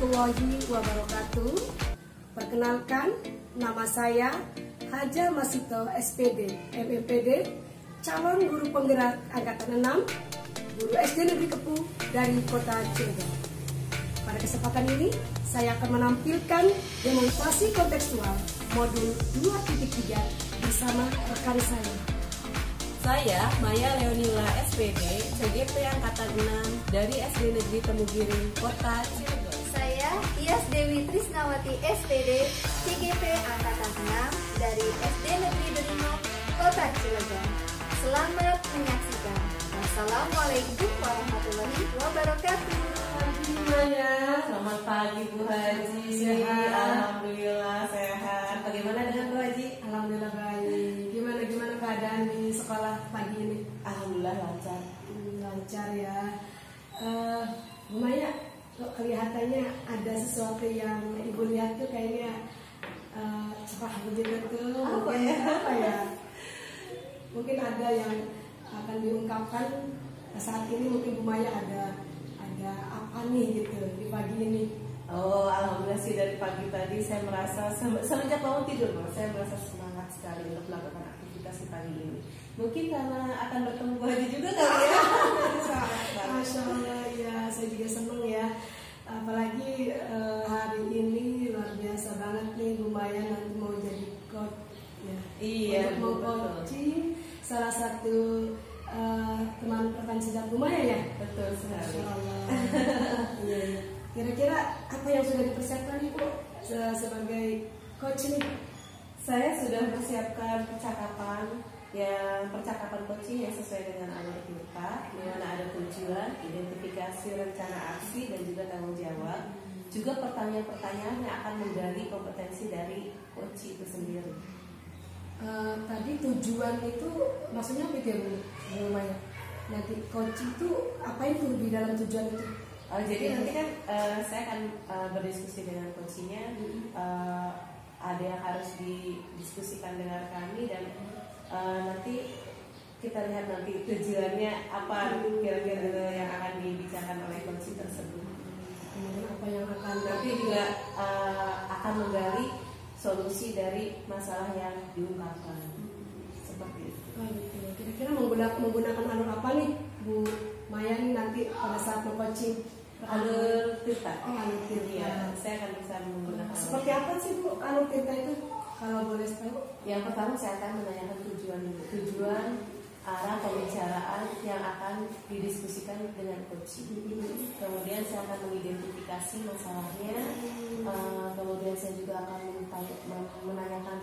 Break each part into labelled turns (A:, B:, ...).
A: warahmatullahi wabarakatuh. Perkenalkan, nama saya Haja Masito SPD, MMPD, calon guru penggerak angkatan 6, guru SD Negeri Kepuh dari Kota Cirebon. Pada kesempatan ini, saya akan menampilkan demonstrasi kontekstual modul 2.3 bersama rekan saya.
B: Saya Maya Leonila SPD, CGP Angkatan 6 dari SD Negeri Temugiring, Kota Cirebon.
C: Saya Tias Dewi Trisnawati SPD, CGP Angkatan 6 dari SD Negeri Delima, Kota Cirebon. Selamat menyaksikan. Wassalamualaikum warahmatullahi wabarakatuh.
B: Pagi Maya, selamat pagi Bu Haji.
A: Sehat.
B: Alhamdulillah sehat. Bagaimana dengan Bu Haji?
A: Alhamdulillah baik. Gimana keadaan di sekolah pagi ini?
B: Alhamdulillah lancar.
A: Lancar ya. Bu Maya, kok kelihatannya ada sesuatu yang Ibu lihat tuh kayaknya cerah begitu tuh.
B: Apa
A: Apa ya? Mungkin ada yang akan diungkapkan saat ini. Mungkin Bu Maya ada apa nih gitu di pagi ini?
B: Oh, alhamdulillah sih dari pagi tadi saya merasa semenjak bangun tidur, saya merasa semangat sekali untuk melakukan aktivitas di pagi ini. Mungkin karena akan bertemu Bu Haji juga kali ya.
A: Masya Allah ya, saya juga seneng ya. Apalagi hari ini luar biasa banget nih Bu Maya nanti mau jadi coach ya.
B: Iya,
A: untuk mau coaching salah satu teman rekan sejak Bu Maya ya.
B: Betul sekali.
A: Masya Allah. Iya, iya. Kira-kira apa yang sudah dipersiapkan Ibu sebagai coach ini?
B: Saya sudah mempersiapkan percakapan coaching yang sesuai dengan alur kita, di mana ada tujuan, identifikasi rencana aksi dan juga tanggung jawab. Juga pertanyaan-pertanyaan yang akan menggali kompetensi dari coach itu sendiri.
A: Tadi tujuan itu maksudnya apa ya Bu Maya? Nanti coach itu apa itu di dalam tujuan itu?
B: Jadi nanti kan saya akan berdiskusi dengan coachnya. Ada yang harus didiskusikan dengan kami dan nanti kita lihat nanti tujuannya apa kira-kira yang akan dibicarakan oleh coach tersebut.
A: Kemudian apa yang akan
B: Nanti juga akan menggali solusi dari masalah yang diungkapkan seperti itu.
A: Kira-kira menggunakan alur apa nih Bu Maya nih nanti pada saat coaching?
B: Alur tirta.
A: Alur tirta.
B: Iya, saya akan bisa menggunakan.
A: Seperti apa sih Bu alur tirta itu? Kalau boleh tahu?
B: Yang pertama saya akan menanyakan tujuan arah pembicaraan yang akan didiskusikan dengan coach. Kemudian saya akan mengidentifikasi masalahnya. Kemudian saya juga akan menanyakan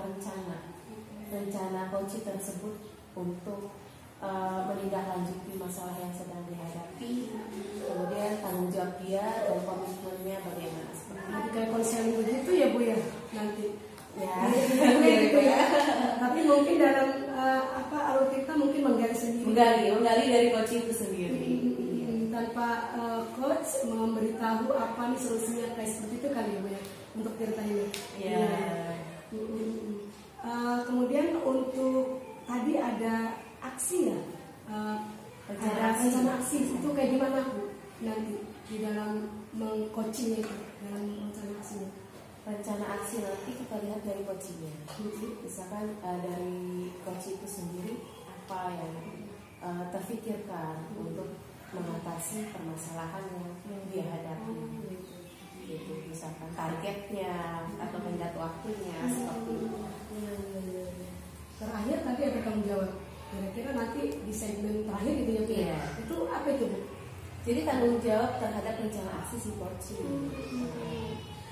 B: rencana coach tersebut untuk menindaklanjuti masalah yang sedang dihadapi. Kemudian tanggung jawab dia dan komitmennya bagaimana.
A: Jadi kayak konseling begitu ya Bu ya nanti.
B: Ya,
A: gitu ya. Tapi mungkin dalam alur kita mungkin menggali sendiri.
B: Menggali dari coach itu sendiri.
A: Tanpa coach memberitahu apa nih solusinya kayak seperti itu kali ya Bu ya untuk tirta ini.
B: Iya.
A: Kemudian untuk tadi ada aksi ya. Ada rencana aksi itu kayak gimana Bu nanti di dalam mengcoaching itu, dalam rencana aksinya?
B: Rencana aksi nanti kita lihat dari coachnya. Misalkan dari coach itu sendiri apa yang terfikirkan untuk mengatasi permasalahan yang dia hadapi. Gitu, misalkan targetnya atau tenggat waktunya seperti itu.
A: Terakhir tadi ada tanggung jawab. Kira-kira nanti di segmen terakhir gitu ya Bu?
B: Iya.
A: Itu apa itu Bu?
B: Jadi tanggung jawab terhadap rencana aksi si coach.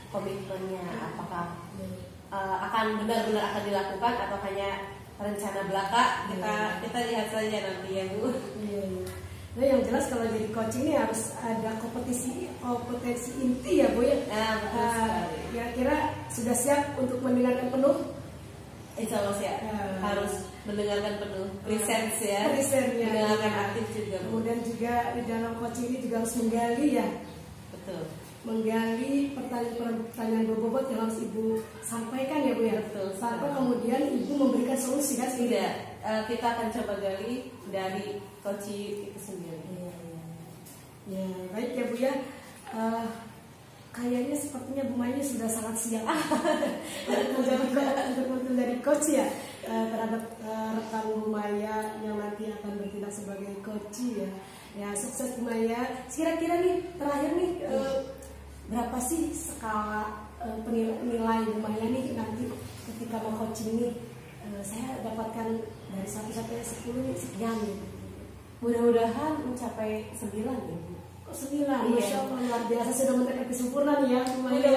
B: Komitmennya apakah akan benar-benar akan dilakukan atau hanya rencana belaka, kita lihat saja nanti ya Bu.
A: Iya. Nah yang jelas kalau jadi coach ini harus ada kompetensi inti ya Bu ya.
B: Betul sekali.
A: Kira-kira sudah siap untuk mendengarkan penuh?
B: Insya Allah siap. Harus mendengarkan penuh. Research ya.
A: Risetnya.
B: Mendengarkan aktif juga.
A: Kemudian juga di dalam coaching ini juga harus menggali ya.
B: Betul.
A: Menggali pertanyaan berbobot yang harus Ibu sampaikan ya Bu ya.
B: Betul.
A: Sampai kemudian Ibu memberikan solusi kan?
B: Tidak. Kita akan coba gali dari coach itu sendiri.
A: Ya, baik ya Bu ya. kayaknya sepertinya Bu Maya sudah sangat siap untuk menjadi coach ya, terhadap rekan Bu Maya yang nanti akan bertindak sebagai coach ya. Ya, sukses Bu Maya. Kira-kira nih terakhir nih, berapa sih skala nilai Bu Maya nih nanti ketika mau coaching nih? Saya dapatkan dari 1 sampai 10 nih sekian nih.
B: Mudah-mudahan mencapai 9 ya.
A: Kok 9?
B: Iya.
A: Masya Allah, luar biasa, sudah mendekati sempurna nih ya Bu Maya.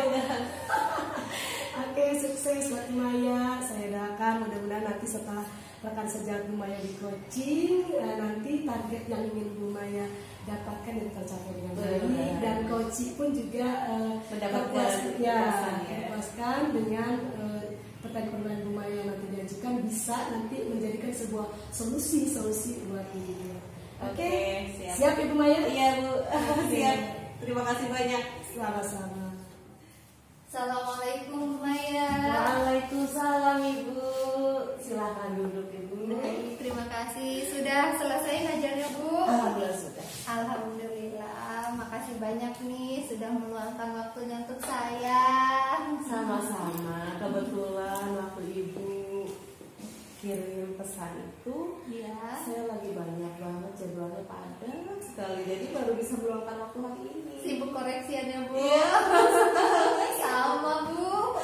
A: Oke, sukses buat Bu Maya. Saya doakan mudah-mudahan nanti setelah rekan sejawat Bu Maya di coaching, nanti target yang ingin Bu Maya dapatkan itu tercapai dengan baik, dan coaching pun juga
B: mendapatkan
A: terpuaskan dengan pertanyaan-pertanyaan Bu Maya yang nanti diajukan, bisa nanti menjadikan sebuah solusi buat dirinya. Oke, siap Ibu Maya?
B: Iya Bu, siap. Terima kasih banyak.
A: Sama-sama.
C: Assalamualaikum Bu Maya.
B: Waalaikumsalam Ibu. Silahkan duduk Ibu.
C: Baik, terima kasih sudah selesai ngajarnya Bu.
B: Alhamdulillah sudah.
C: Alhamdulillah, makasih banyak nih sudah meluangkan waktunya untuk saya.
B: Sama-sama. Kebetulan waktu Ibu kirim pesan itu,
C: Ya.
B: saya lagi banyak banget jadwalnya padat sekali, jadi baru bisa meluangkan waktu hari ini.
C: Sibuk koreksiannya Bu.
B: Iya.
C: Sama Bu.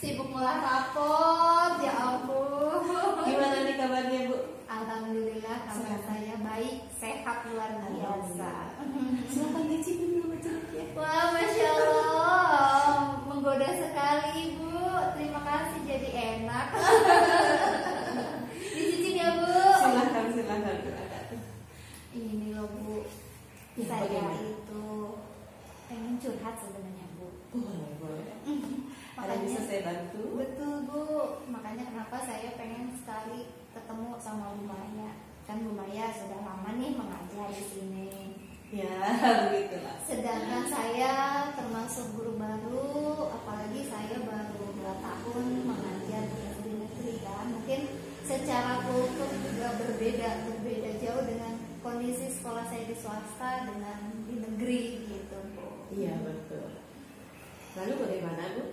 C: Sibuk ngolah rapor, ya ampun.
B: Gimana nih kabarnya Bu?
C: Alhamdulillah kabar saya baik, sehat luar biasa.
B: Silakan dicipin dulu jeruknya.
C: Wah, Masya Allah, menggoda sekali Bu. Terima kasih, jadi enak. Dicicip ya Bu.
B: Silahkan.
C: Ini loh Bu,
B: Ya,
C: saya
B: bagaimana?
C: itu pengen curhat sebenarnya Bu.
B: Boleh. Ada yang bisa
C: Makanya
B: saya bantu?
C: betul Bu, makanya kenapa saya pengen sekali ketemu sama Bu Maya. Kan Bu Maya sudah lama nih mengajar di sini.
B: Ya, begitulah.
C: Sedangkan saya termasuk guru baru, apalagi saya baru 2 tahun mengajar di SD negeri kan. Mungkin secara kultur juga berbeda jauh dengan kondisi sekolah saya di swasta dengan di negeri gitu Bu.
B: Iya, betul. Lalu bagaimana Bu?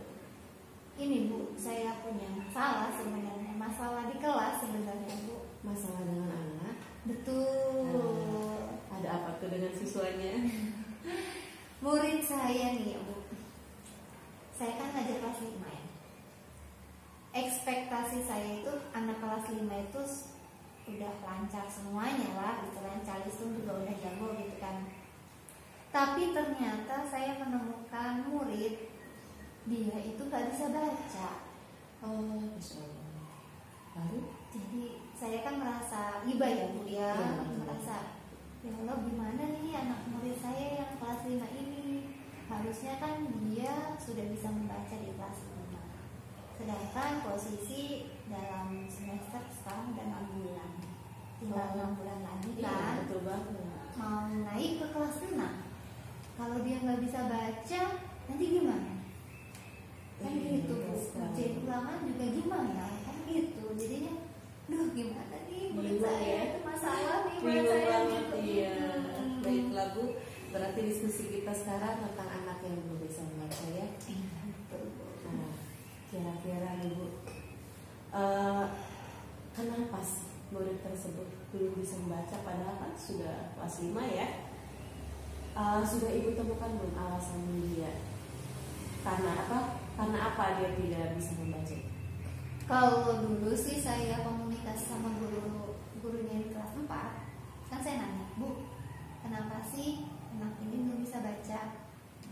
C: Ini Bu, saya punya masalah sebenarnya, masalah di kelas sebenarnya Bu.
B: Masalah dengan anak?
C: Betul.
B: Ada apa tuh dengan siswanya?
C: Murid saya nih ya Bu, saya kan ngajar kelas 5 ya. Ekspektasi saya itu anak kelas 5 itu udah lancar semuanya lah, gitu kan, calistung juga udah jago gitu kan. Tapi ternyata saya menemukan murid, dia itu gak bisa baca.
B: Oh, Masya Allah. Lalu?
C: Jadi saya kan merasa iba ya Bu ya,
B: Iya.
C: merasa ya Allah gimana nih anak murid saya yang kelas 5 ini, harusnya kan dia sudah bisa membaca di kelas 5. Sedangkan posisi dalam semester sekarang udah 6 bulan, tinggal 6 bulan lagi
B: Iya,
C: kan,
B: betul banget.
C: mau naik ke kelas 6. Kalau dia nggak bisa baca, nanti gimana? Kan
B: Iya,
C: gitu Bu,
B: sekali.
C: ngerjain ulangan juga gimana? Kan gitu, jadinya duh gimana nih murid
B: Bingung
C: saya
B: ya?
C: itu masalah nih murid
B: Bingung
C: saya
B: banget,
C: gitu.
B: iya.
C: Hmm.
B: Baiklah Bu, berarti diskusi kita sekarang tentang anak yang belum bisa membaca ya.
C: Iya, betul, Bu.
B: Nah, kira-kira Ibu, kenapa sih murid tersebut belum bisa membaca padahal kan sudah kelas 5 ya? Sudah Ibu temukan belum alasan dia? Karena apa? Karena apa dia tidak bisa membaca?
C: Kalau dulu sih saya komunikasi sama gurunya di kelas 4, kan saya nanya, Bu, kenapa sih anak ini belum bisa baca?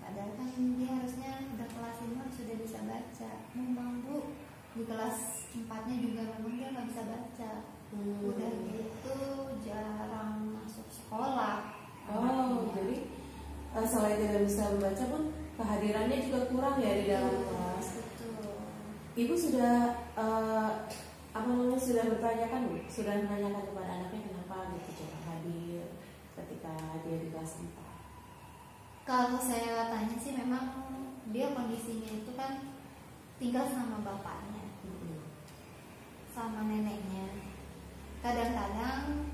C: Padahal kan dia harusnya udah kelas 5 sudah bisa baca. Memang Bu, di kelas 4-nya juga memang dia nggak bisa baca. Udah gitu jarang masuk sekolah.
B: Oh,
C: anaknya.
B: jadi selain tidak bisa membaca pun kehadirannya juga kurang ya di dalam kelas.
C: Betul.
B: Ibu sudah sudah bertanyakan Bu? Sudah menanyakan kepada anaknya kenapa gitu jarang hadir ketika dia di kelas 4?
C: Kalau saya tanya sih memang dia kondisinya itu kan tinggal sama bapaknya, sama neneknya. Kadang-kadang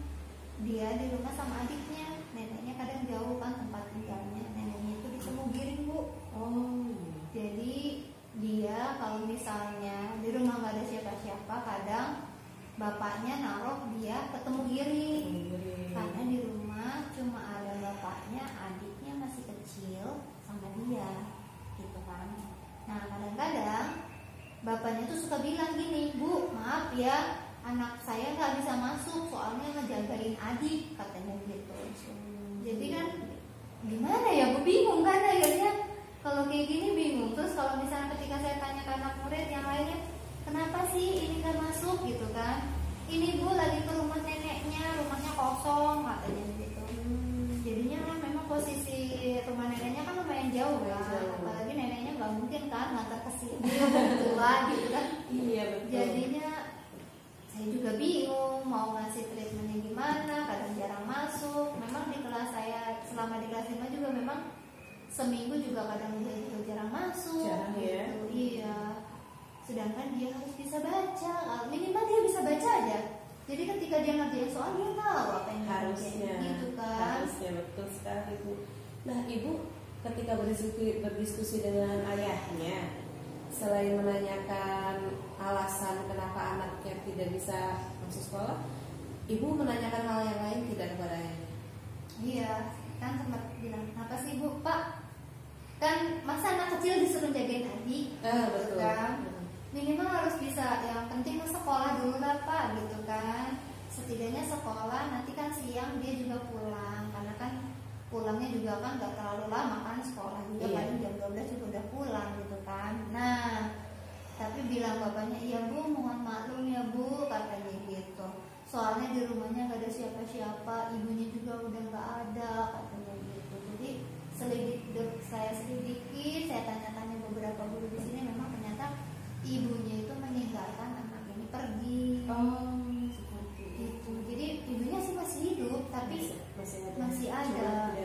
C: dia di rumah sama adiknya, neneknya kadang jauh kan tempat tinggalnya. Neneknya itu di Semugiring Bu.
B: Oh
C: Jadi dia kalau misalnya di rumah nggak ada siapa-siapa, kadang bapaknya naruh dia ketemu diri. Karena di rumah cuma ada bapaknya, adiknya masih kecil sama dia, gitu kan. Nah kadang-kadang bapaknya tuh suka bilang gini, "Bu, maaf ya, anak saya nggak bisa masuk soalnya ngejagain adik," katanya gitu. Jadi kan gimana ya, Bu bingung kan akhirnya. Kalau kayak gini bingung. Terus kalau misalnya ketika saya tanya ke anak murid yang lainnya, "Kenapa sih ini nggak masuk?" gitu kan. "Ini Bu lagi ke rumah neneknya, rumahnya kosong," katanya gitu. Jadinya kan memang posisi rumah neneknya kan lumayan jauh kan. Apalagi neneknya nggak mungkin kan ngantar ke sini tua gitu kan.
B: Iya betul.
C: Jadinya saya juga bingung mau ngasih treatmentnya gimana. Kadang jarang masuk. Memang di kelas saya selama di kelas 5 juga memang seminggu juga kadang juga jarang masuk.
B: Jarang ya.
C: Gitu. Iya. Sedangkan dia harus bisa baca, minimal dia bisa baca aja. Jadi ketika dia ngerjain soal dia tahu apa yang
B: Harusnya
C: gitu kan.
B: Harusnya betul sekali Bu. Nah Ibu ketika berdiskusi dengan ayahnya, selain menanyakan alasan kenapa anaknya tidak bisa masuk sekolah, Ibu menanyakan hal yang lain tidak kepada ayahnya?
C: Iya, kan sempat bilang, "Kenapa sih Bu, Pak? Kan masa anak kecil disuruh jagain adik?"
B: Betul
C: kan? Minimal harus bisa, yang penting sekolah dulu lah Pak, gitu kan. Setidaknya sekolah, nanti kan siang dia juga pulang. Karena kan pulangnya juga kan gak terlalu lama kan, sekolah juga paling jam 12 juga udah pulang gitu kan. Nah, tapi bilang bapaknya, "Iya Bu, mohon maklum ya Bu," katanya gitu. "Soalnya di rumahnya gak ada siapa-siapa, ibunya juga udah gak ada," katanya gitu. Jadi saya selidiki, saya tanya-tanya beberapa guru di sini, memang ternyata ibunya itu meninggalkan anak ini pergi.
B: Seperti
C: Itu. Jadi ibunya sih masih hidup, tapi masih ada.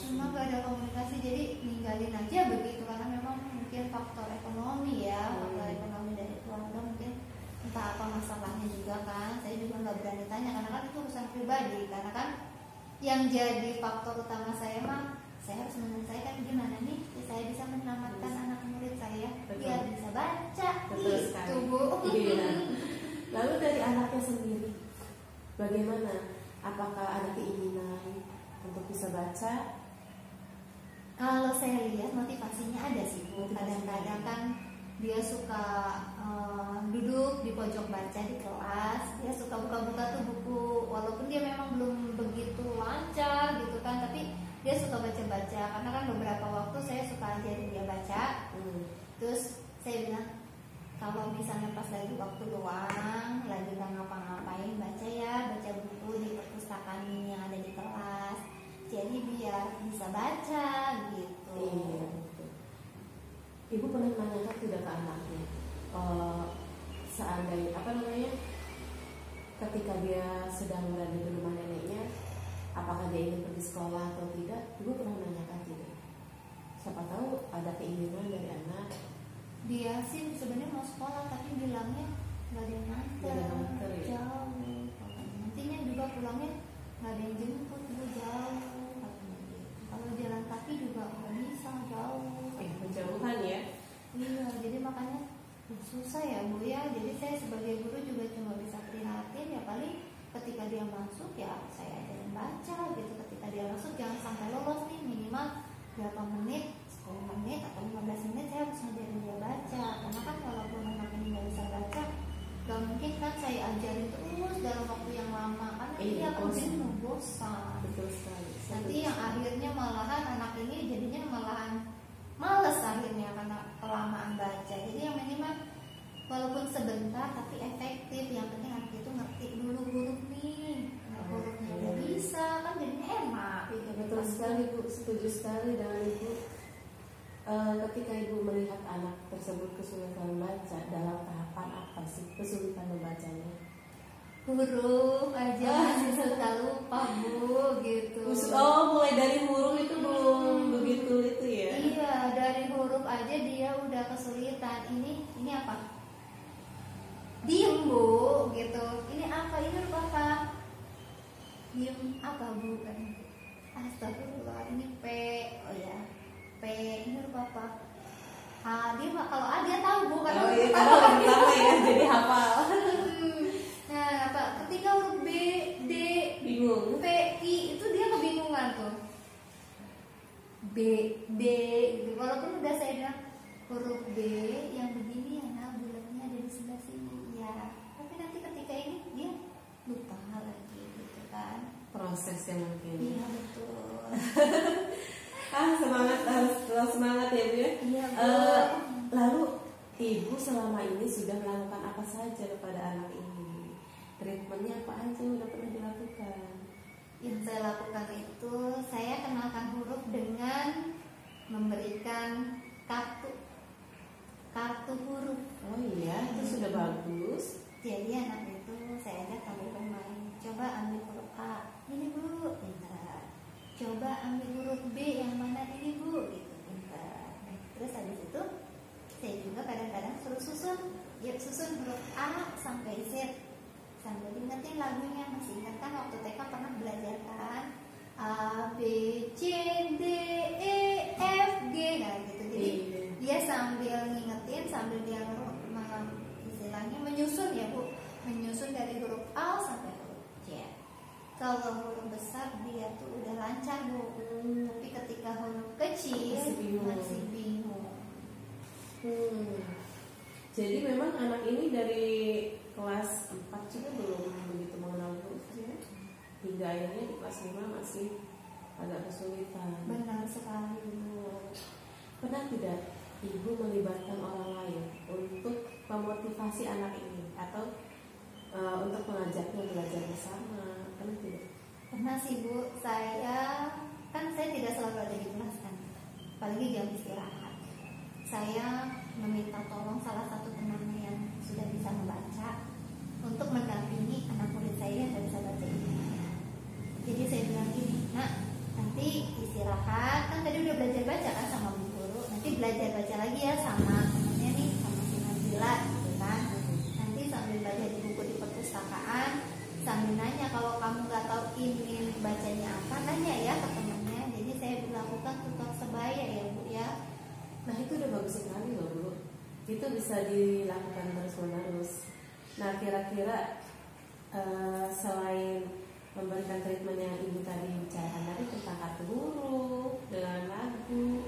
C: Cuma gak ada komunikasi. Jadi ninggalin aja begitu, karena memang mungkin faktor ekonomi ya, faktor ekonomi dari keluarga mungkin, entah apa masalahnya juga kan. Saya juga nggak berani tanya karena kan itu urusan pribadi. Karena kan yang jadi faktor utama saya mah, saya harus menyelesaikan gimana nih saya bisa menyelamatkan anak murid saya biar bisa baca.
B: Betul
C: Itu
B: sekali.
C: Bu.
B: Iya. Lalu dari anaknya sendiri, bagaimana? Apakah ada keinginan untuk bisa baca?
C: Kalau saya lihat motivasinya ada sih Bu. Kadang-kadang kan dia suka duduk di pojok baca di kelas. Dia suka buka-buka tuh buku, walaupun dia memang belum begitu lancar gitu kan, tapi dia suka baca-baca. Karena kan beberapa waktu saya suka ajarin dia baca. Terus saya bilang, kalau misalnya pas lagi waktu luang, lagi nggak ngapa-ngapain, baca ya, baca buku di perpustakaan yang ada di kelas. Jadi biar bisa baca gitu.
B: Iya. Ibu pernah menanyakan tidak ke anaknya, seandainya ketika dia sedang berada di rumah neneknya, apakah dia ingin pergi sekolah atau tidak? Ibu pernah menanyakan tidak? Siapa tahu ada keinginan dari anak.
C: Dia sih sebenarnya mau sekolah, tapi bilangnya nggak ada yang nganter,
B: ya?
C: jauh. Nantinya juga pulangnya nggak ada yang jemput, juga jauh. Kalau jalan kaki juga nggak bisa, jauh.
B: Penjauhan ya?
C: Iya, jadi makanya susah ya Bu ya. Jadi saya sebagai guru juga cuma bisa prihatin ya, paling ketika dia masuk ya saya ajarin baca gitu. Ketika dia masuk jangan sampai lolos nih, minimal berapa menit, 10 menit atau 15 menit saya harus ngajarin dia baca. Karena kan walaupun anak ini nggak bisa baca, gak mungkin kan saya ajarin terus dalam waktu yang lama, karena dia akan jenuh, bosan.
B: Betul sekali.
C: Nanti yang akhirnya malahan anak ini jadinya malahan males akhirnya karena kelamaan baca. Jadi yang minimal walaupun sebentar tapi efektif. Yang penting anak itu ngerti dulu huruf nih, hurufnya udah bisa kan jadinya enak gitu.
B: Betul sekali Bu, setuju sekali dengan Ibu. Ketika Ibu melihat anak tersebut kesulitan membaca, dalam tahapan apa sih kesulitan membacanya?
C: Huruf aja masih suka lupa Bu gitu.
B: Mulai dari huruf itu belum begitu itu ya?
C: Iya, dari huruf aja dia udah kesulitan. Ini apa? Diem Bu gitu. Ini apa? Ini huruf apa? Diem apa Bu? Astagfirullah, ini P. Oh ya, P. Ini huruf apa? Kalau A dia tahu Bu,
B: Oh iya, karena orang pertama ya, jadi hafal.
C: Nah, ketika huruf B, D,
B: Bingung.
C: P, I itu dia kebingungan tuh. B, gitu. Walaupun udah saya bilang huruf B yang begini ya, nah bulannya ada di sebelah sini ya. Tapi nanti ketika ini dia lupa lagi gitu kan.
B: Prosesnya mungkin.
C: Iya betul.
B: Semangat, harus terus semangat ya Bu ya.
C: Iya, Bu.
B: Lalu Ibu selama ini sudah melakukan apa saja kepada anak ini? Treatmentnya apa aja udah pernah dilakukan?
C: Yang saya lakukan itu saya kenalkan huruf dengan memberikan kartu huruf.
B: Oh iya, itu sudah bagus.
C: Jadi anak itu saya ajak sambil bermain. Coba ambil huruf A, ini Bu, pintar. Coba ambil huruf B, yang mana ini Bu, gitu, pintar. Terus habis itu saya juga kadang-kadang suruh susun. Yuk susun huruf A sampai Z. Sambil ingetin lagunya, masih ingat kan waktu TK pernah belajar kan A, B, C, D, E, F, G, nah gitu. Jadi dia sambil ngingetin, sambil dia istilahnya menyusun ya Bu, menyusun dari huruf A sampai huruf Z. Kalau huruf besar dia tuh udah lancar Bu, tapi ketika huruf kecil masih bingung.
B: Jadi memang anak ini dari kelas 4 juga belum begitu mengenal huruf ya. Hingga akhirnya di kelas 5 masih agak kesulitan.
C: Benar sekali Bu.
B: Pernah tidak Ibu melibatkan orang lain untuk memotivasi anak ini atau untuk mengajaknya belajar bersama? Pernah tidak?
C: Pernah sih Bu, saya tidak selalu ada di kelas kan, apalagi jam istirahat. Saya meminta tolong salah satu temannya yang sudah bisa membaca untuk mendampingi anak murid saya yang tidak bisa baca ini. Jadi saya bilang gini, Nak, nanti istirahat, kan tadi udah belajar baca kan sama Bu Guru, nanti belajar baca lagi ya sama temannya nih, sama si Nabila gitu kan. Nanti sambil baca di buku di perpustakaan, sambil nanya kalau kamu nggak tahu ini bacanya apa, nanya ya ke temannya. Jadi saya lakukan tutor sebaya ya Bu ya.
B: Nah itu udah bagus sekali loh Bu. Itu bisa dilakukan terus menerus. Nah kira-kira selain memberikan treatment yang Ibu tadi bicarakan tadi tentang kartu huruf dengan lagu,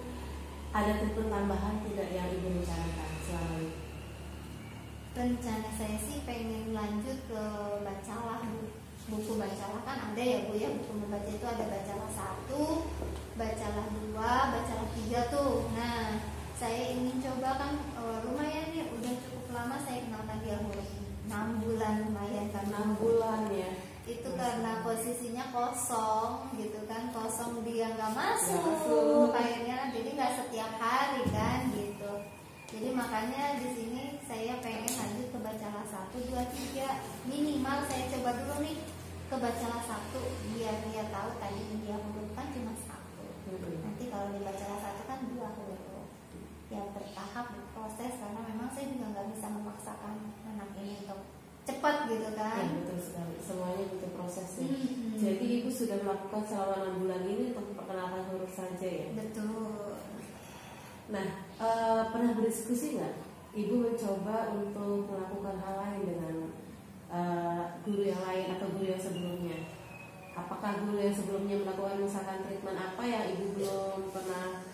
B: ada treatment tambahan tidak yang Ibu rencanakan selama ini?
C: Rencana saya sih pengen lanjut ke bacalah Bu. Buku bacalah kan ada ya Bu ya, buku membaca itu ada bacalah 1, bacalah 2, bacalah 3 tuh. Nah saya ingin coba kan lumayan nih, udah cukup lama saya kenalkan dia huruf 6 bulan, lumayan kan
B: 6 bulan ya.
C: Itu karena posisinya kosong gitu kan, kosong dia nggak masuk akhirnya, jadi nggak setiap hari kan gitu. Jadi makanya di sini saya pengen lanjut ke bacalah 1, 2, 3 minimal saya coba dulu nih ke bacalah 1 biar dia tahu tadi dia huruf kan cuma 1. Nanti kalau di bacalah 1 kan 2 huruf. Ya bertahap berproses karena memang saya juga nggak bisa memaksakan anak ini untuk cepat gitu kan.
B: Ya, betul sekali. Semuanya butuh prosesnya. Jadi Ibu sudah melakukan selama 6 bulan ini untuk memperkenalkan huruf saja ya.
C: Betul.
B: Nah, pernah berdiskusi nggak? Ibu mencoba untuk melakukan hal lain dengan guru yang lain atau guru yang sebelumnya? Apakah guru yang sebelumnya melakukan misalkan treatment apa yang Ibu belum pernah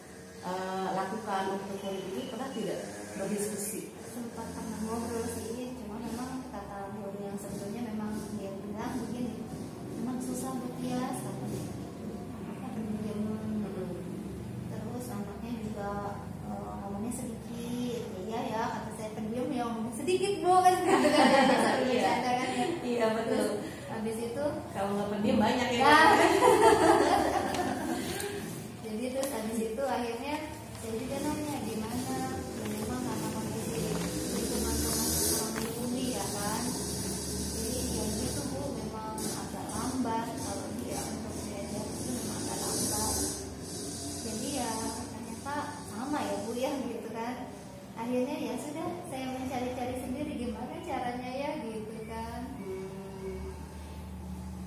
B: lakukan untuk murid ini? Pernah tidak berdiskusi?
C: Sempat pernah ngobrol sih, cuma memang kata guru yang sebelumnya memang dia bilang begini, memang susah berkias katanya. Anaknya pendiam, terus anaknya juga ngomongnya sedikit. Ya kata saya pendiam ya ngomongnya sedikit Bu kan gitu kan ya, biasa bercanda kan ya.
B: Iya betul.
C: Terus habis itu
B: kalau nggak pendiam banyak ya.
C: Jadi terus habis itu akhirnya saya juga nanya gimana, ya memang karena kondisi lingkungan rumah kurang dihuni ya kan, jadi ya gitu Bu, memang agak lambat kalau dia untuk belajar itu memang agak lambat. Jadi ya ternyata sama ya Bu ya gitu kan. Akhirnya ya sudah saya mencari-cari sendiri gimana caranya ya gitu kan.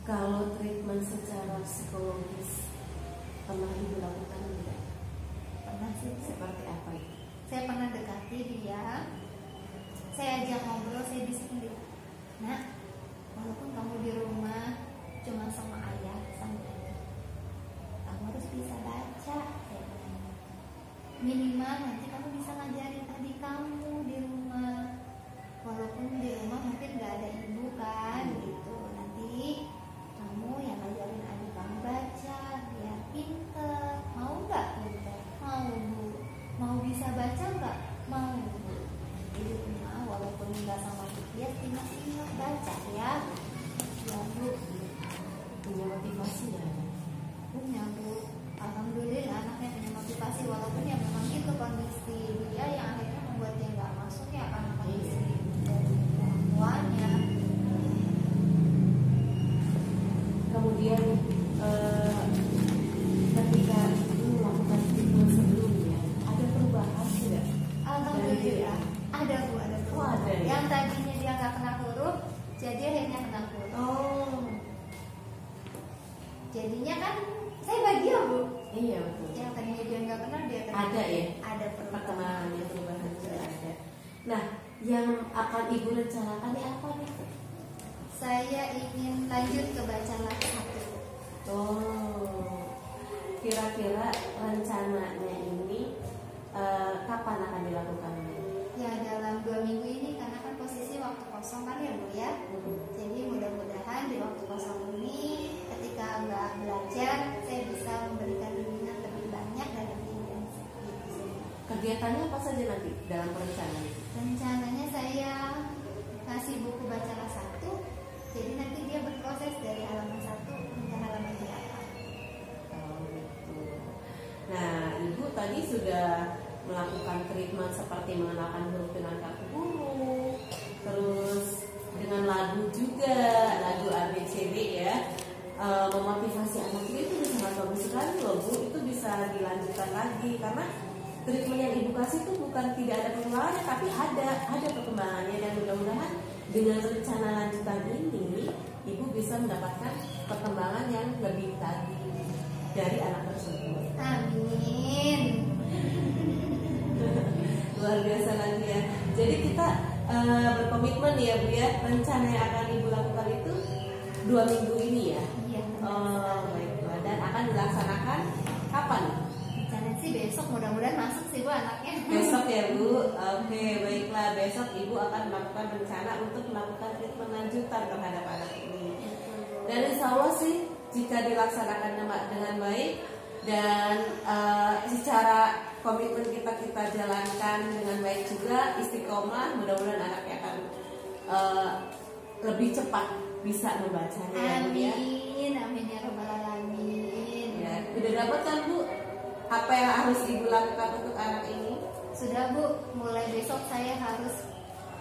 B: Kalau treatment secara psikologis pernah Ibu lakukan tidak?
C: Pernah sih.
B: Seperti apa itu?
C: saya pernah dekati dia, saya ajak ngobrol, saya bisikin dia, "Nak, walaupun kamu di rumah cuma sama ayah sama ibu, kamu harus bisa baca," saya bilang. "Minimal nanti kamu bisa ngajarin adik kamu di rumah, walaupun di rumah mungkin gak ada ibu kan gitu, nanti kamu yang ngajarin adik kamu baca biar pinter. Mau nggak pinter? Mau Bu. Mau bisa baca nggak? Mau Bu. Di rumah walaupun nggak sama dia ingat baca ya." Ya Bu.
B: Punya motivasi ya?
C: Punya Bu. Alhamdulillah anaknya punya motivasi, walaupun ya memang itu kondisi dia yang akhirnya membuat dia nggak masuk ya karena kondisi dari orang tuanya.
B: Kemudian ketika ibu melakukan treatment sebelumnya, ada perubahan tidak?
C: Alhamdulillah ada Bu, ada Bu.
B: Oh, ada ya?
C: Yang tadinya dia nggak kena huruf, jadi akhirnya kena huruf.
B: Oh,
C: Jadinya kan saya bahagia Bu.
B: iya betul.
C: Yang tadinya dia nggak kenal dia kenal.
B: Ada ya?
C: Ada perubahan.
B: Perkembangannya, perubahan juga ada. Nah, yang akan ibu rencanakan ini apa nih?
C: Saya ingin lanjut ke bacaan satu.
B: Oh, kira-kira rencananya ini kapan akan dilakukannya?
C: Ya dalam 2 minggu ini karena kan posisi waktu kosong kan ya Bu ya. Jadi mudah-mudahan di waktu kosong ini ketika nggak belajar saya bisa memberikan bimbingan lebih banyak dan lebih intensif.
B: Kegiatannya apa saja nanti dalam perencanaan?
C: Rencananya saya kasih buku bacaan satu, jadi nanti dia berproses dari halaman 1 hingga halaman 8.
B: Oh, gitu. Nah, ibu tadi sudah melakukan treatment seperti mengenalkan huruf dengan kartu huruf, terus dengan lagu juga, lagu ABCD ya. Memotivasi anak itu sangat bagus sekali loh Bu, itu bisa dilanjutkan lagi karena treatment yang ibu kasih itu bukan tidak ada perkembangannya, tapi ada perkembangannya, dan mudah-mudahan dengan rencana lanjutan ini ibu bisa mendapatkan perkembangan yang lebih tadi dari anak tersebut.
C: Amin.
B: Luar biasa lagi ya. Jadi kita berkomitmen ya Bu ya, rencana yang akan ibu lakukan itu 2 minggu ini ya.
C: Iya.
B: Oh baiklah, dan akan dilaksanakan kapan?
C: Rencana sih besok, mudah-mudahan masuk sih Bu anaknya.
B: Besok ya Bu. Oke baiklah, besok ibu akan melakukan rencana untuk melakukan treatment lanjutan terhadap anak ini. Dan insya Allah sih jika dilaksanakan dengan baik dan secara komitmen kita jalankan dengan baik juga, istiqomah, mudah-mudahan anaknya akan lebih cepat bisa membacanya.
C: Amin, amin ya robbal alamin.
B: Ya, udah dapat kan Bu apa yang harus ibu lakukan untuk anak ini?
C: Sudah Bu, mulai besok saya harus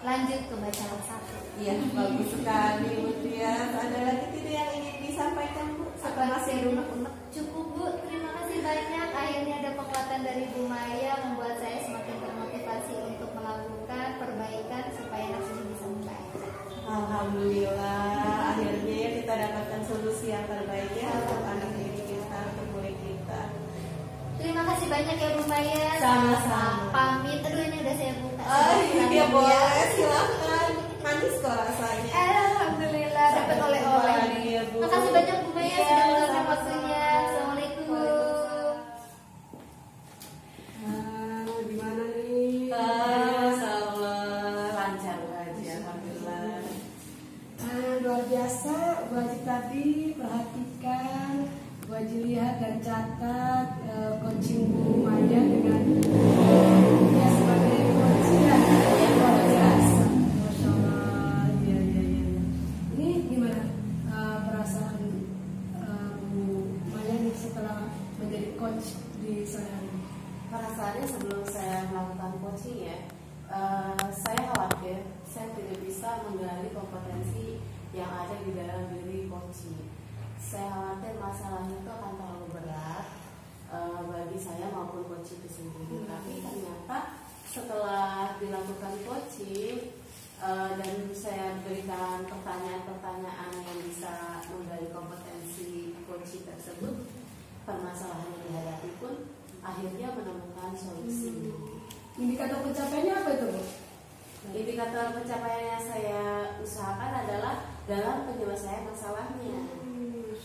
C: lanjut ke bacaan 1.
B: Iya, bagus sekali Bu Trias. Ada lagi tidak yang ingin disampaikan Bu? Atau masih unek-unek?
C: Cukup Bu, terima kasih banyak. Akhirnya ada penguatan dari Bu Maya membuat saya semakin termotivasi untuk melakukan perbaikan supaya anak ini bisa membaca.
B: Alhamdulillah, akhirnya kita dapatkan solusi yang terbaik ya untuk anak ini kita, untuk murid kita.
C: Terima kasih banyak ya Bu Maya.
B: Sama-sama.
C: Pamit. Aduh ini udah saya buka.
B: Oh iya boleh, silakan. Manis kok rasanya.
C: Alhamdulillah dapat oleh-oleh.
B: Iya, Bu.
C: Makasih banyak Bu Maya
B: Iya,
C: sudah meluangkan
B: sama-sama.
C: waktunya. Assalamualaikum Bu.
A: Gimana nih?
B: Masyaallah, lancar aja, alhamdulillah.
A: Luar biasa. Bu Haji tadi perhatikan, Bu Haji lihat dan catat coaching Bu Maya dengan dia sebagai coach ya, luar biasa. Masya Allah. Iya. Ini gimana perasaan Bu Maya nih setelah menjadi coach di sana?
B: Perasaannya sebelum saya melakukan coaching ya, saya khawatir saya tidak bisa menggali kompetensi yang ada di dalam diri coaching. Saya khawatir masalah itu akan terlalu berat bagi saya maupun coaching itu sendiri. Tapi ternyata setelah dilakukan coaching dan saya berikan pertanyaan-pertanyaan yang bisa menggali kompetensi coaching tersebut, permasalahan yang dihadapi pun akhirnya menemukan solusi.
A: Indikator pencapaiannya apa itu, Bu?
B: Indikator pencapaian yang saya usahakan adalah dalam penyelesaian masalahnya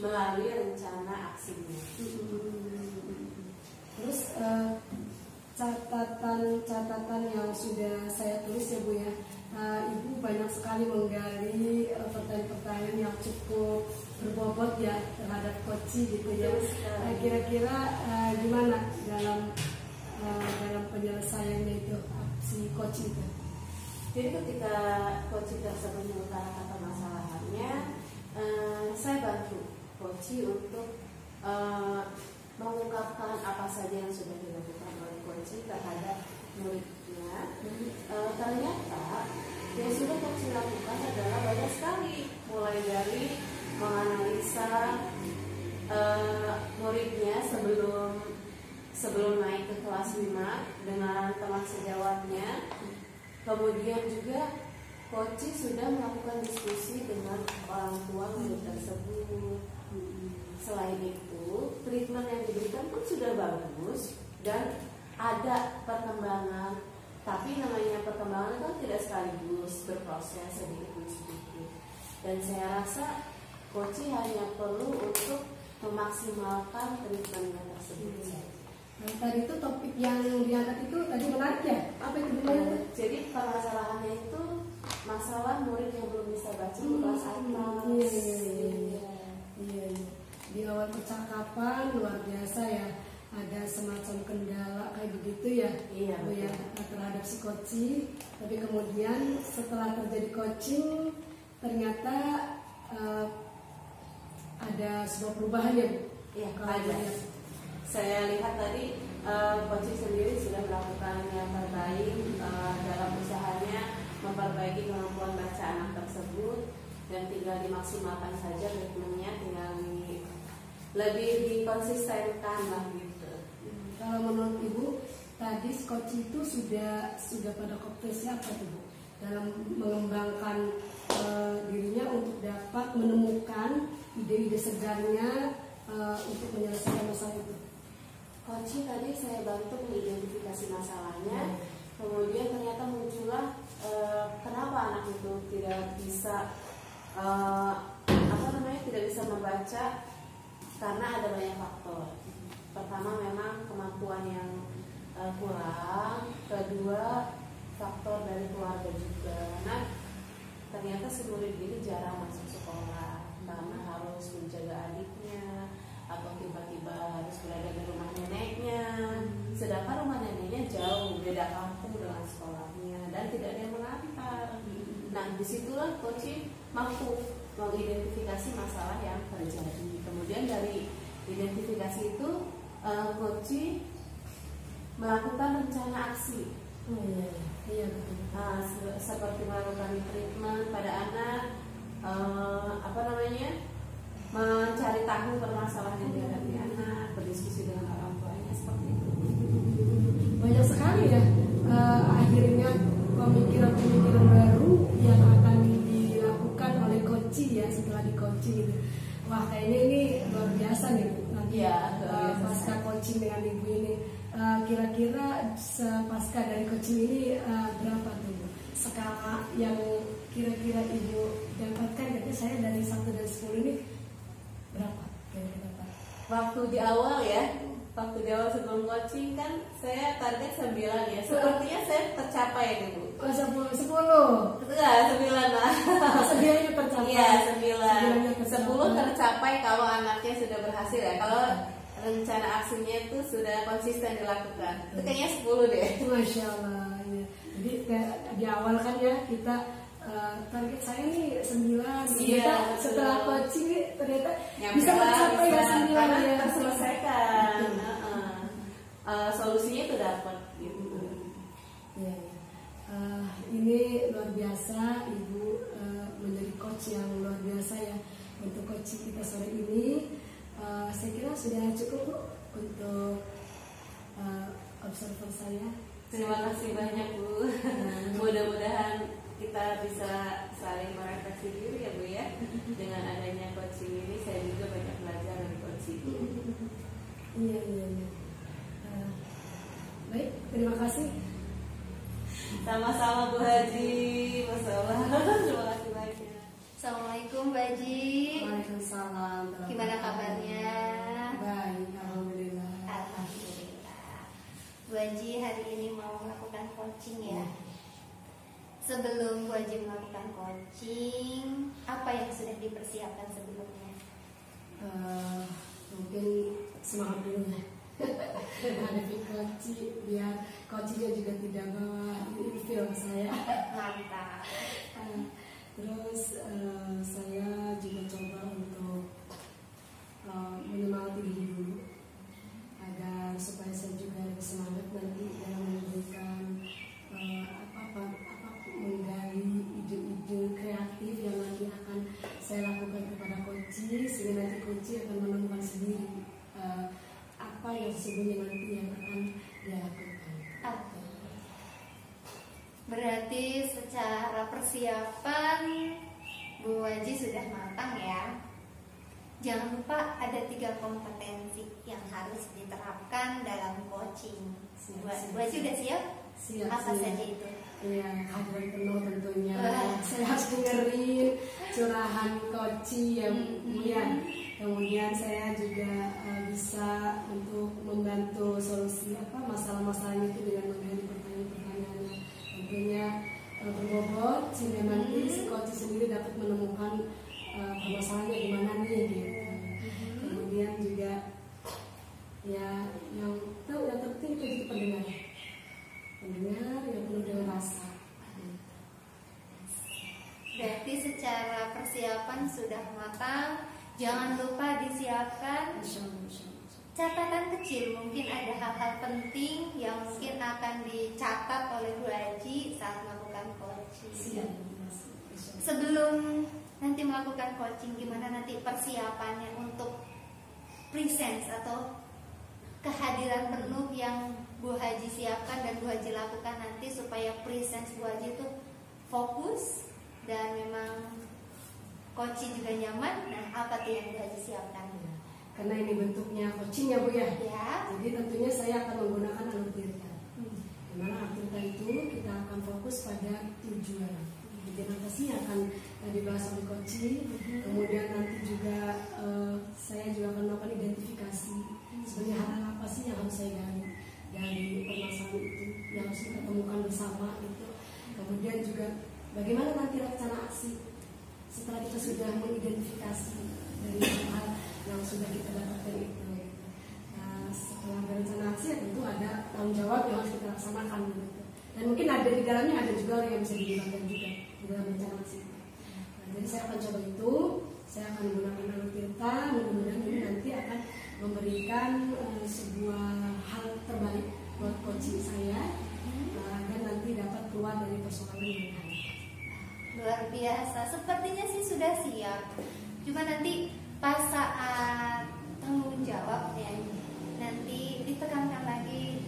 B: melalui rencana aksinya.
A: Terus catatan yang sudah saya tulis ya, Bu ya. Ibu banyak sekali menggali pertanyaan-pertanyaan yang cukup berbobot ya terhadap koci gitu ya. Kira-kira gimana dalam penyelesaiannya itu si koci itu?
B: Jadi ketika koci tersebut mengutarakan permasalahannya, saya bantu koci untuk mengungkapkan apa saja yang sudah dilakukan oleh koci terhadap muridnya. Ternyata yang sudah koci lakukan adalah banyak sekali, mulai dari menganalisa muridnya sebelum naik ke kelas 5 dengan teman sejawatnya. Kemudian juga koci sudah melakukan diskusi dengan orang tua murid tersebut. Selain itu, treatment yang diberikan pun sudah bagus dan ada perkembangan. Tapi namanya perkembangan kan tidak sekaligus, berproses sedikit demi sedikit. Dan saya rasa koci hanya perlu untuk memaksimalkan treatmentnya tersebut.
A: Nah, tadi itu topik yang diangkat itu tadi menarik ya? Apa itu namanya?
B: Jadi permasalahannya itu masalah murid yang belum bisa baca kelas atas.
A: Iya. Di awal percakapan luar biasa ya, ada semacam kendala kayak begitu ya,
B: Iya,
A: Bu ya, terhadap si koci. Tapi kemudian setelah terjadi coaching ternyata ada sebuah perubahan ya, Bu?
B: Iya,
A: Kalau
B: ada.
A: dilihat.
B: Saya lihat tadi coaching sendiri sudah melakukan yang terbaik dalam usahanya memperbaiki kemampuan baca anak tersebut, dan tinggal dimaksimalkan saja ritmenya, tinggal lebih dikonsistenkan lah gitu.
A: Kalau menurut Ibu tadi coach itu sudah pada kompetensi apa tuh, Bu, dalam mengembangkan dirinya untuk dapat menemukan ide-ide segarnya untuk menyelesaikan masalah itu?
B: Coaching tadi saya bantu mengidentifikasi masalahnya, kemudian ternyata muncullah kenapa anak itu tidak bisa tidak bisa membaca, karena ada banyak faktor. Pertama memang kemampuan yang kurang, kedua faktor dari keluarga juga. Nah, ternyata si murid ini jarang masuk sekolah karena harus menjaga adiknya, atau tiba-tiba harus berada di rumah neneknya, sedangkan rumah neneknya jauh, beda kampung dengan sekolahnya, dan tidak ada yang mengantar. Nah, disitulah coaching mampu mengidentifikasi masalah yang terjadi. Kemudian dari identifikasi itu, coaching melakukan rencana aksi.
A: Iya betul.
B: Seperti melakukan treatment pada anak, mencari tahu permasalahan yang dihadapi anak, berdiskusi dengan orang tuanya, seperti itu.
A: Banyak sekali ya akhirnya pemikiran-pemikiran baru yang akan dilakukan oleh coaching ya setelah di coaching gitu. Wah, kayaknya ini luar biasa nih, Bu. Nanti pasca coaching dengan Ibu ini, kira-kira pasca dari coaching ini berapa tuh, Bu? Skala yang kira-kira Ibu dapatkan, jadi saya dari 1 dan 10 ini berapa? Kira-kira
B: Waktu di awal sebelum coaching kan saya target 9 ya. Sepertinya saya tercapai nih, Bu.
A: 10.
B: Enggak, 9 lah.
A: 9-nya tercapai.
B: Iya, 9. 10
A: tercapai.
B: tercapai kalau anaknya sudah berhasil ya. Kalau rencana aksinya itu sudah konsisten dilakukan. Itu kayaknya 10 deh.
A: Masya Allah ya. Jadi di awal kan ya kita target saya nih 9.
B: Iya,
A: setelah coaching ternyata
B: Nyampe
A: bisa tercapai ya 9
B: karena
A: ya.
B: terselesaikan. Solusinya itu dapat gitu.
A: Ya. Ini luar biasa, Ibu menjadi coach yang luar biasa ya untuk coaching kita sore ini. Saya kira sudah cukup, Bu, untuk observer saya.
B: Terima kasih banyak, Bu. Mudah-mudahan kita bisa saling merefleksi diri ya, Bu ya. Dengan adanya coaching ini saya juga banyak belajar dari coaching.
A: Iya. Baik, terima kasih.
B: Sama-sama Bu Haji, Masya Allah. Terima kasih banyak.
C: Assalamualaikum Bu Haji.
A: Waalaikumsalam.
C: Gimana kabarnya?
A: Baik, alhamdulillah.
C: Alhamdulillah. Bu Haji hari ini mau melakukan coaching ya. Sebelum Bu Haji melakukan coaching, apa yang sudah dipersiapkan sebelumnya?
A: Mungkin semangat dulu ya. Menghadapi coaching, biar coachingnya juga tidak bawa feel saya.
C: Mantap.
A: Terus saya juga coba untuk menyemangati diri dulu agar supaya saya juga lebih semangat nanti dalam memberikan menggali ide-ide kreatif yang nanti akan saya lakukan kepada coach, sehingga nanti coach akan menemukan sendiri apa yang sesungguhnya nanti yang akan dia lakukan.
C: Berarti secara persiapan Bu Haji sudah matang ya. Jangan lupa ada 3 kompetensi yang harus diterapkan dalam coaching. Bu Haji sudah siap?
A: Siap.
C: Apa saja itu?
A: Iya, hadiran penuh tentunya. Saya harus dengerin curahan coach yang kemudian saya juga bisa untuk membantu solusi masalah-masalahnya itu dengan menggali pertanyaan-pertanyaannya. Tentunya berbobot sehingga nanti si coach sendiri dapat menemukan permasalahannya di mana nih gitu. Kemudian juga ya yang terpenting itu jadi pendengar yang penuh dengan rasa.
C: Berarti secara persiapan sudah matang. Jangan lupa disiapkan catatan kecil. Mungkin ada hal-hal penting yang mungkin akan dicatat oleh Bu Haji saat melakukan coaching. Sebelum nanti melakukan coaching, gimana nanti persiapannya untuk presence atau kehadiran penuh yang Bu Haji siapkan dan Bu Haji lakukan nanti supaya presence Bu Haji itu fokus dan memang coaching juga nyaman. Nah, apa tuh yang Bu Haji siapkan?
A: Karena ini bentuknya coaching ya Bu ya.
C: Ya.
A: Jadi tentunya saya akan menggunakan alur tirta. Dimana alur tirta itu kita akan fokus pada tujuan. Jadi apa sih yang akan dibahas oleh coaching. Kemudian nanti juga saya juga akan melakukan identifikasi. Sebenarnya hal apa sih yang harus saya gali dari permasalahan itu yang harus kita temukan bersama gitu. Kemudian juga bagaimana nanti rencana aksi setelah kita sudah mengidentifikasi dari hal yang sudah kita dapatkan itu. Nah, setelah rencana aksi ya tentu ada tanggung jawab yang harus kita laksanakan gitu. Dan mungkin ada di dalamnya ada juga orang yang bisa dilibatkan juga di dalam rencana aksi. Nah, jadi saya akan coba itu, saya akan menggunakan alur tirta, mudah-mudahan ini nanti akan memberikan sebuah hal terbaik buat coaching saya agar nanti dapat keluar dari persoalan yang ada.
C: Luar biasa, sepertinya sih sudah siap. Cuma nanti pas saat tanggung jawab ya, nanti ditekankan lagi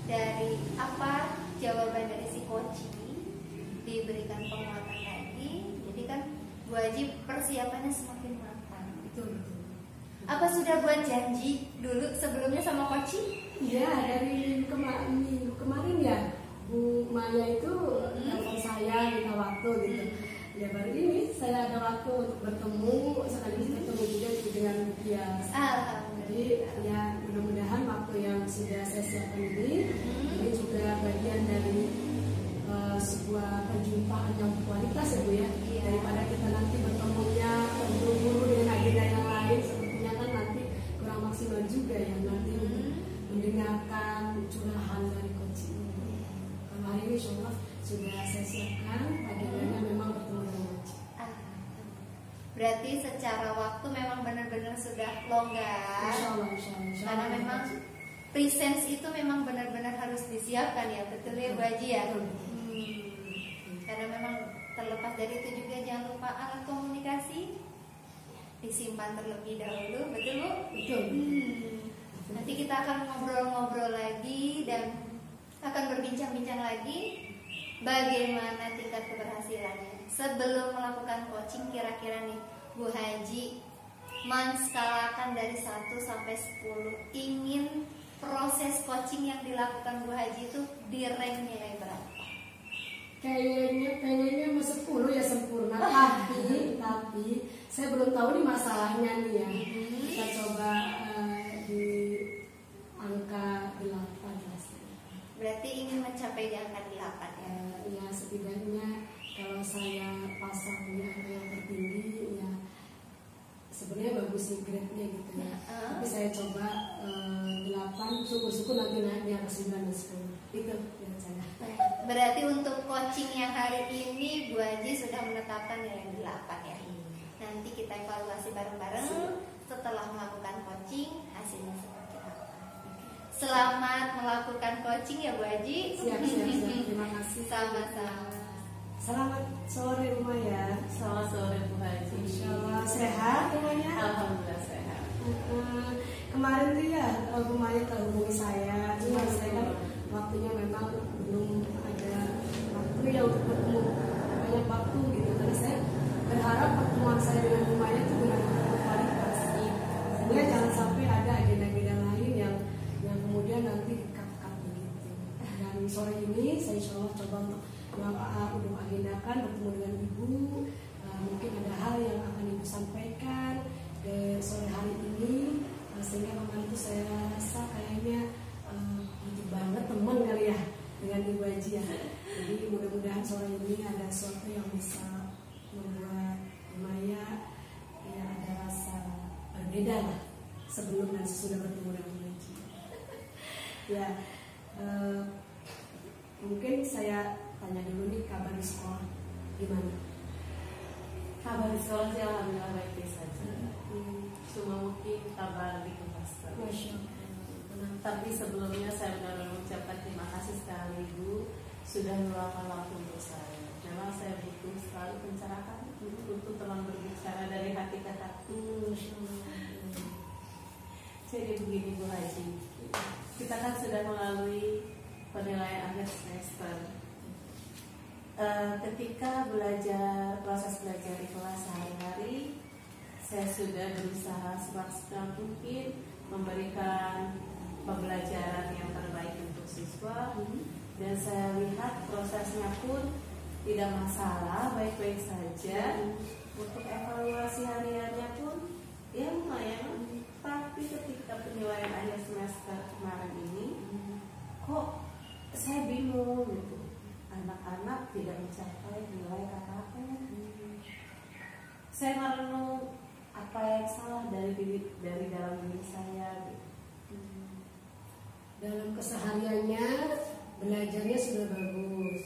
C: dari apa jawaban dari si coach, diberikan penguatan lagi. Jadi kan Bu Haji persiapannya semakin matang.
A: Betul.
C: Apa sudah buat janji dulu sebelumnya sama coach?
A: Iya, dari minggu kemarin ya. Bu Maya itu telepon saya minta waktu gitu. Ya baru ini saya ada waktu untuk bertemu, sekaligus bertemu juga dengan dia. Jadi ya mudah-mudahan waktu yang sudah saya siapkan ini juga bagian dari sebuah perjumpaan yang berkualitas ya Bu ya. Daripada kita nanti bertemunya terburu-buru dengan agenda yang lain, sepertinya kan nanti kurang maksimal juga ya nanti mendengarkan curahan dari coach ini. Hari ini insya Allah sudah saya siapkan agendanya memang bertemu dengan coach.
C: Berarti secara waktu memang benar-benar sudah longgar.
A: Insya Allah.
C: Karena memang presence itu memang benar-benar harus disiapkan ya, betul ya Bu Haji ya. Karena memang terlepas dari itu juga jangan lupa alat komunikasi disimpan terlebih dahulu, betul Bu?
A: Betul.
C: Nanti kita akan ngobrol-ngobrol lagi dan akan berbincang-bincang lagi bagaimana tingkat keberhasilannya. Sebelum melakukan coaching, kira-kira nih Bu Haji menskalakan dari 1 sampai 10, ingin proses coaching yang dilakukan Bu Haji itu di rank nilai berapa?
A: pengennya mau 10 ya sempurna, tapi saya belum tahu nih masalahnya nih ya. Kita coba di angka 8 lah.
C: Berarti ingin mencapai di angka 8 ya?
A: Ya setidaknya kalau saya pasang di angka yang tertinggi ya sebenarnya bagus sih grade-nya gitu ya. Tapi saya coba 8, syukur-syukur nanti naik di angka 9 dan 10. Itu yang saya.
C: Berarti untuk coaching yang hari ini Bu Haji sudah menetapkan nilai 8 ya. Nanti kita evaluasi bareng-bareng setelah melakukan coaching hasilnya seperti apa. Selamat melakukan coaching ya Bu Haji.
A: Siap. Terima kasih.
C: Sama-sama.
A: Selamat sore rumah ya.
B: Selamat sore Bu Haji.
A: Insya Allah sehat rumahnya.
B: Alhamdulillah sehat.
A: Kemarin tuh ya Bu Maya telah hubungi saya. Cuma saya kan waktunya memang belum ada waktu ya untuk bertemu banyak waktu gitu. Karena saya berharap pertemuan saya dengan Bu Maya itu benar-benar berkualitas. Sehingga jangan sampai ada agenda-agenda lain yang kemudian nanti di-cut begitu. Dan sore ini saya insya Allah coba untuk agendakan bertemu dengan Ibu. Mungkin ada hal yang akan Ibu sampaikan di sore hari ini, sehingga kemarin itu saya rasa kayaknya butuh banget teman kali ya dengan Ibu Haji ya. Jadi mudah-mudahan sore ini ada sesuatu yang bisa membuat Maya ya ada rasa berbeda lah sebelum dan sesudah bertemu dengan Ibu Haji. Ya mungkin saya tanya dulu nih kabar di sekolah gimana?
B: Kabar di sekolah sih alhamdulillah baik-baik saja. Cuma mungkin kabar di kelas.
A: Masya Allah.
B: Tapi sebelumnya saya benar-benar mengucapkan terima kasih sekali Ibu sudah meluangkan waktu untuk saya. Memang saya butuh selalu pencerahan, butuh teman berbicara dari hati ke hati. Jadi begini Bu Haji, kita kan sudah melalui penilaian akhir semester. Ketika proses belajar di kelas sehari-hari, saya sudah berusaha semaksimal mungkin memberikan pembelajaran yang terbaik untuk siswa, dan saya lihat prosesnya pun tidak masalah, baik-baik saja. Untuk evaluasi hariannya pun ya lumayan, tapi ketika penilaian akhir semester kemarin ini kok saya bingung gitu, anak-anak tidak mencapai nilai KKN. Saya merenung apa yang salah dari dalam diri saya gitu.
A: Dalam kesehariannya belajarnya sudah bagus,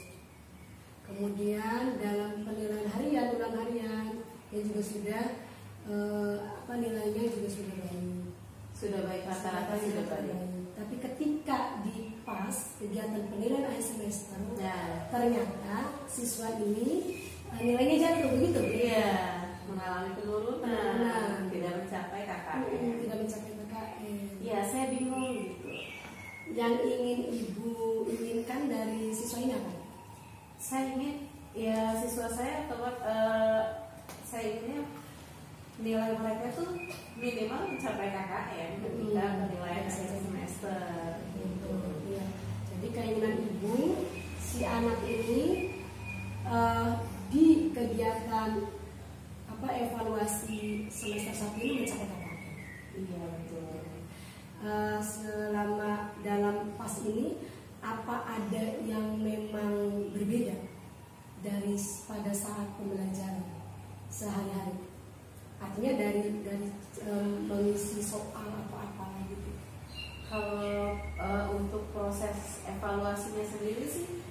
A: kemudian dalam penilaian harian, ulang harian ya juga sudah nilainya juga sudah baik,
B: rata-rata sudah baik.
A: Tapi ketika di pas kegiatan penilaian akhir semester, ternyata siswa ini nilainya jatuh begitu.
B: Iya, mengalami penurunan, tidak mencapai KKN. Iya, saya bingung gitu.
A: Yang ingin Ibu inginkan dari siswa ini apa?
B: Saya ingin ya siswa saya saya inginnya nilai mereka tuh minimal mencapai KKN ketika penilaian akhir semester.
A: Ya. Jadi keinginan Ibu si anak ini di kegiatan evaluasi semester 1 ini mencapai KKN.
B: Iya betul.
A: Selama dalam pas ini apa ada yang memang berbeda dari pada saat pembelajaran sehari-hari? Artinya dari mengisi soal atau apa gitu.
B: Kalau untuk proses evaluasinya sendiri sih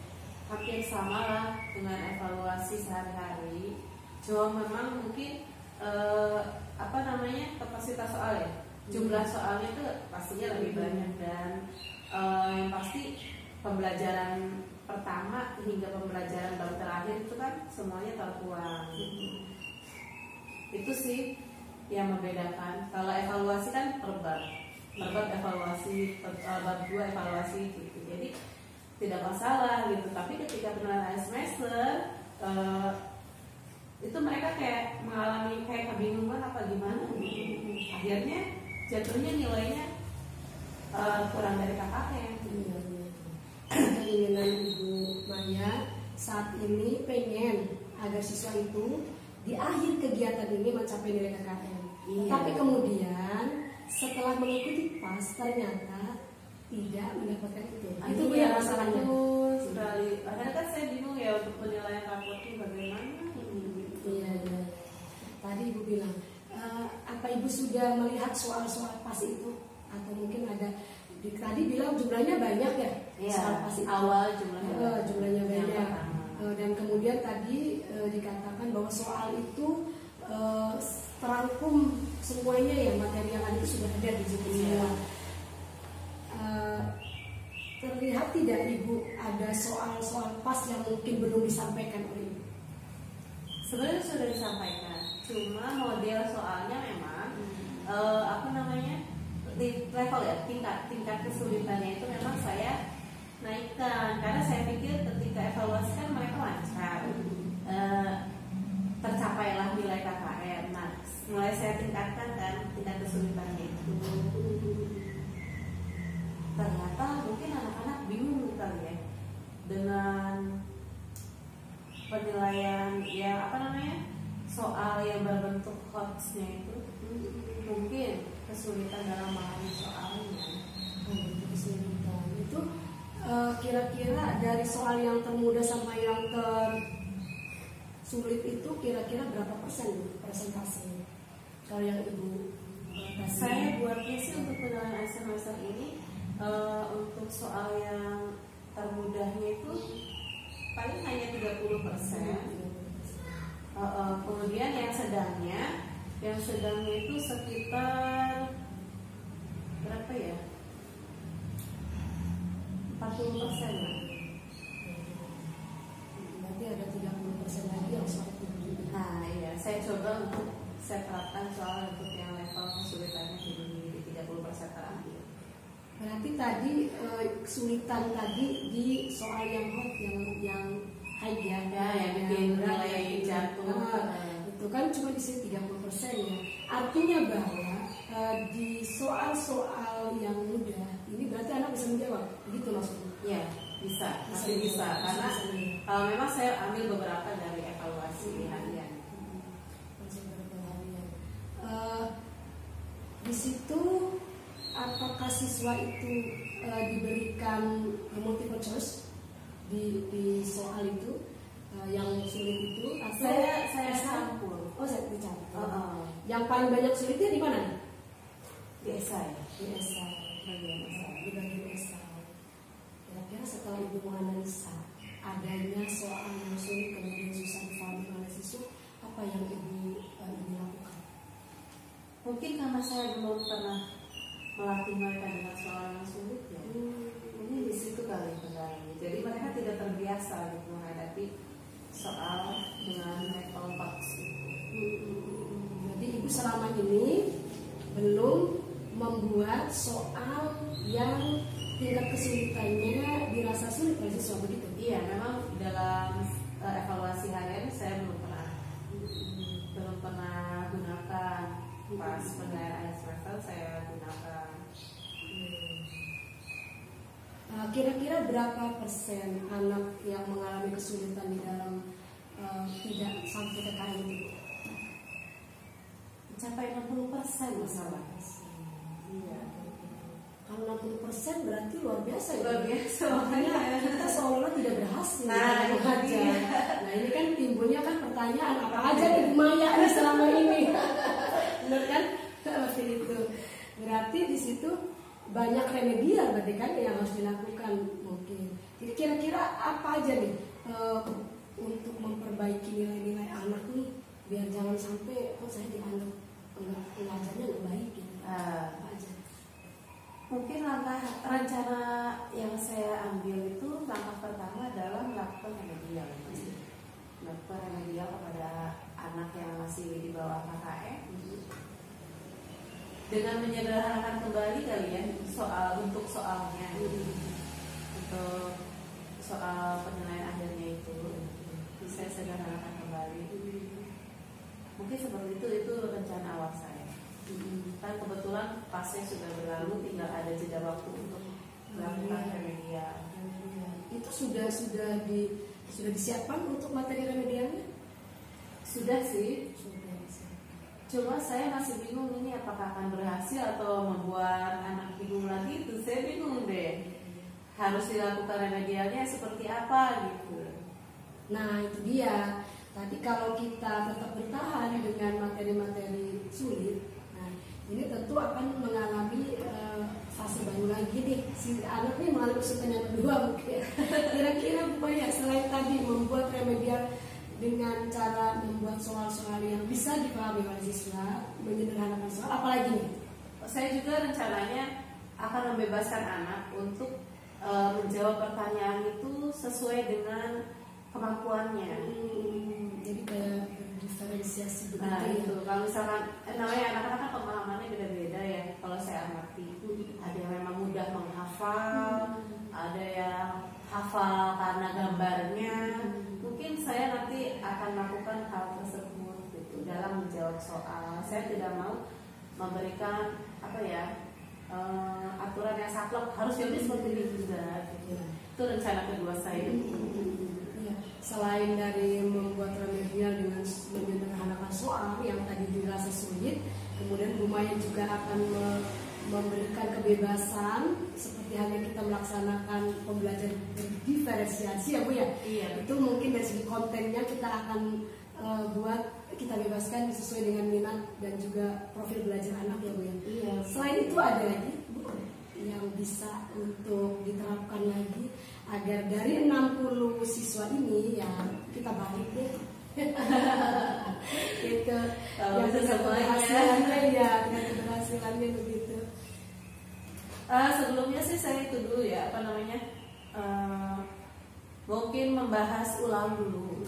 B: hampir sama lah dengan evaluasi sehari-hari. Cuma memang mungkin kapasitas soal ya, jumlah soalnya itu pastinya lebih banyak, dan yang pasti pembelajaran pertama hingga pembelajaran baru terakhir itu kan semuanya tertuang. Itu sih yang membedakan. Kalau evaluasi kan per bab evaluasi, bab 2 evaluasi gitu. Jadi tidak masalah gitu. Tapi ketika penilaian semester itu mereka kayak mengalami kayak kebingungan apa gimana gitu. Akhirnya jatuhnya nilainya kurang dari KKN.
A: Keinginan Ibu Maya saat ini pengen agar siswa itu di akhir kegiatan ini mencapai nilai KKM.
B: Iya.
A: Tapi kemudian setelah mengikuti PAS ternyata tidak mendapatkan itu. Itu
B: Itu
A: ya
B: ya
A: masalahnya.
B: sekali. Akhirnya kan saya bingung ya untuk penilaian rapor itu bagaimana.
A: Iya, iya. Tadi Ibu bilang, apa Ibu sudah melihat soal-soal PAS itu? Atau mungkin ada, tadi bilang jumlahnya banyak ya?
B: Iya,
A: Soal PAS itu.
B: awal jumlahnya
A: Jumlahnya
B: Yang
A: banyak.
B: pertama.
A: Dan kemudian tadi dikatakan bahwa soal itu terangkum semuanya ya, materi yang ada itu sudah ada di situ semua. Terlihat tidak Ibu ada soal-soal PAS yang mungkin belum disampaikan oleh Ibu?
B: Sebenarnya sudah disampaikan, cuma model soalnya memang apa namanya di level ya tingkat kesulitannya itu memang saya naikkan karena saya pikir ketika evaluasi kan mereka lancar, tercapailah nilai KKM. Nah, mulai saya tingkatkan kan tingkat kesulitannya itu. Ternyata mungkin anak-anak bingung kali ya dengan penilaian ya apa namanya soal yang berbentuk hoaxnya itu, mungkin kesulitan dalam memahami soalnya.
A: Kesulitan itu kira-kira dari soal yang termudah sampai yang tersulit itu kira-kira berapa persen presentasinya? Kalau yang Ibu
B: Saya buatnya sih untuk penilaian semester ini untuk soal yang termudahnya itu paling hanya 30%. Kemudian yang sedangnya itu sekitar berapa ya? 40% lah.
A: Berarti ada 30% lagi yang soal itu.
B: Nah iya, saya coba untuk saya terapkan soal untuk yang level kesulitannya di 30% terakhir.
A: Berarti tadi kesulitan tadi di soal yang hot yang high ya,
B: yang bikin nilai jatuh.
A: Itu kan cuma di sini 30% ya. Artinya bahwa di soal-soal yang mudah ini berarti anak bisa menjawab, gitu maksudnya?
B: Iya, masih bisa. Karena memang saya ambil beberapa dari evaluasi harian.
A: Di situ apakah siswa itu diberikan multiple choice di soal itu yang sulit itu? Atau
B: Saya campur.
A: Oh, saya dicampur. Yang paling banyak sulitnya di mana?
B: Di esai.
A: Di esai. Di bagian esai. Kira-kira setelah Ibu menganalisa adanya soal yang sulit kemudian susah dipahami oleh siswa, apa yang Ibu lakukan?
B: Mungkin karena saya belum pernah melatih mereka dengan soal yang sulit ya. Mungkin di situ kali kendalanya. Jadi mereka tidak terbiasa gitu menghadapi soal dengan level box itu.
A: Jadi Ibu selama ini belum membuat soal yang tingkat kesulitannya dirasa sulit oleh siswa, begitu?
B: Iya, memang dalam evaluasi harian saya belum pernah gunakan. Pas penilaian akhir semester saya gunakan.
A: Kira-kira berapa persen anak yang mengalami kesulitan di dalam tidak sampai ke KKM itu?
B: Mencapai 60% masalah. Iya.
A: Kalau 60% berarti luar biasa ya?
B: Luar biasa,
A: makanya kita seolah-olah tidak berhasil.
B: Nah,
A: Nah ini kan timbulnya kan pertanyaan apa aja nih Maya nih selama ini, benar kan? Seperti itu. Berarti di situ banyak remedial berarti kan yang harus dilakukan mungkin. Jadi kira-kira apa aja nih untuk memperbaiki nilai-nilai anak nih biar jangan sampai saya dianggap pengajarnya nggak baik gitu. Apa aja?
B: Mungkin langkah rencana yang saya ambil itu langkah pertama adalah melakukan remedial. Melakukan remedial kepada anak yang masih di bawah KKM dengan menyederhanakan kembali kali ya untuk soalnya, untuk soal penilaian akhirnya itu bisa sederhanakan kembali. Mungkin seperti itu rencana awal saya. Kan kebetulan pasnya sudah berlalu, tinggal ada jeda waktu untuk melakukan remedial.
A: Itu sudah Sudah disiapkan untuk materi remedialnya?
B: Sudah sih.
A: Sudah.
B: Cuma saya masih bingung ini apakah akan berhasil atau membuat anak bingung lagi, itu saya bingung deh. Harus dilakukan remedialnya seperti apa gitu.
A: Nah itu dia. Tadi kalau kita tetap bertahan dengan materi-materi sulit, nah ini tentu akan mengalami fase baru lagi nih. Si anak ini mengalami kesulitan yang kedua mungkin. Kira-kira upaya selain tadi membuat remedial dengan cara membuat soal-soal yang bisa dipahami oleh siswa, menyederhanakan soal, apalagi nih?
B: Saya juga rencananya akan membebaskan anak untuk menjawab pertanyaan itu sesuai dengan kemampuannya.
A: Jadi kayak berdiferensiasi begitu
B: Nah
A: ya.
B: itu kalau misalkan namanya anak-anak kan pemahamannya beda-beda ya. Kalau saya amati ada yang memang mudah menghafal, ada yang hafal karena gambarnya. Mungkin saya nanti akan melakukan hal tersebut gitu dalam menjawab soal. Saya tidak mau memberikan aturan yang saklek harus jawabnya seperti ini juga. Gitu. Itu rencana kedua saya.
A: Ya, selain dari membuat remedial dengan menyederhanakan soal yang tadi dirasa sulit, kemudian Bu Maya juga akan memberikan kebebasan seperti halnya kita melaksanakan pembelajaran diferensiasi ya Bu ya.
B: Iya.
A: Itu mungkin dari segi kontennya kita akan kita bebaskan sesuai dengan minat dan juga profil belajar anak ya Bu ya.
B: Iya.
A: Selain itu ada lagi Bu yang bisa untuk diterapkan lagi agar dari 60 siswa ini ya kita balik deh. Gitu. Yang dengan keberhasilannya ya, dengan keberhasilannya begitu.
B: Sebelumnya sih saya itu dulu ya mungkin membahas ulang dulu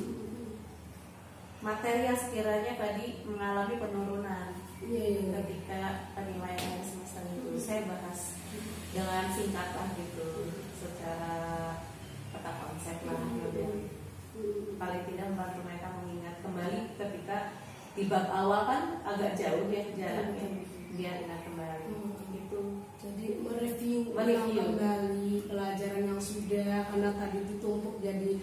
B: materi yang sekiranya tadi mengalami penurunan ketika penilaian semester itu. Saya bahas dengan singkat lah gitu, secara peta konsep lah, dan paling tidak membantu mereka mengingat kembali ketika di bab awal kan agak jauh ya jaraknya, biar ingat kembali gitu.
A: Jadi mereview kembali pelajaran yang sudah, karena tadi ditumpuk jadi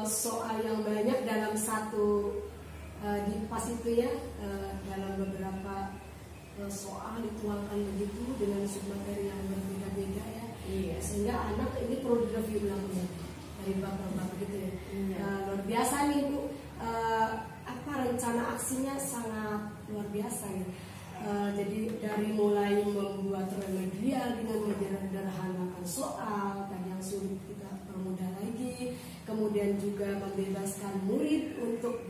A: soal yang banyak dalam satu di pas itu ya, dalam beberapa soal dituangkan begitu dengan submateri yang berbeda-beda ya.
B: Iya.
A: Sehingga anak ini perlu direview ulang dari bab-bab gitu ya.
B: Iya.
A: Luar biasa nih Bu, rencana aksinya sangat luar biasa ya. Jadi dari mulai membuat remedial dengan menyederhanakan soal, dan yang sulit kita permudah lagi, kemudian juga membebaskan murid untuk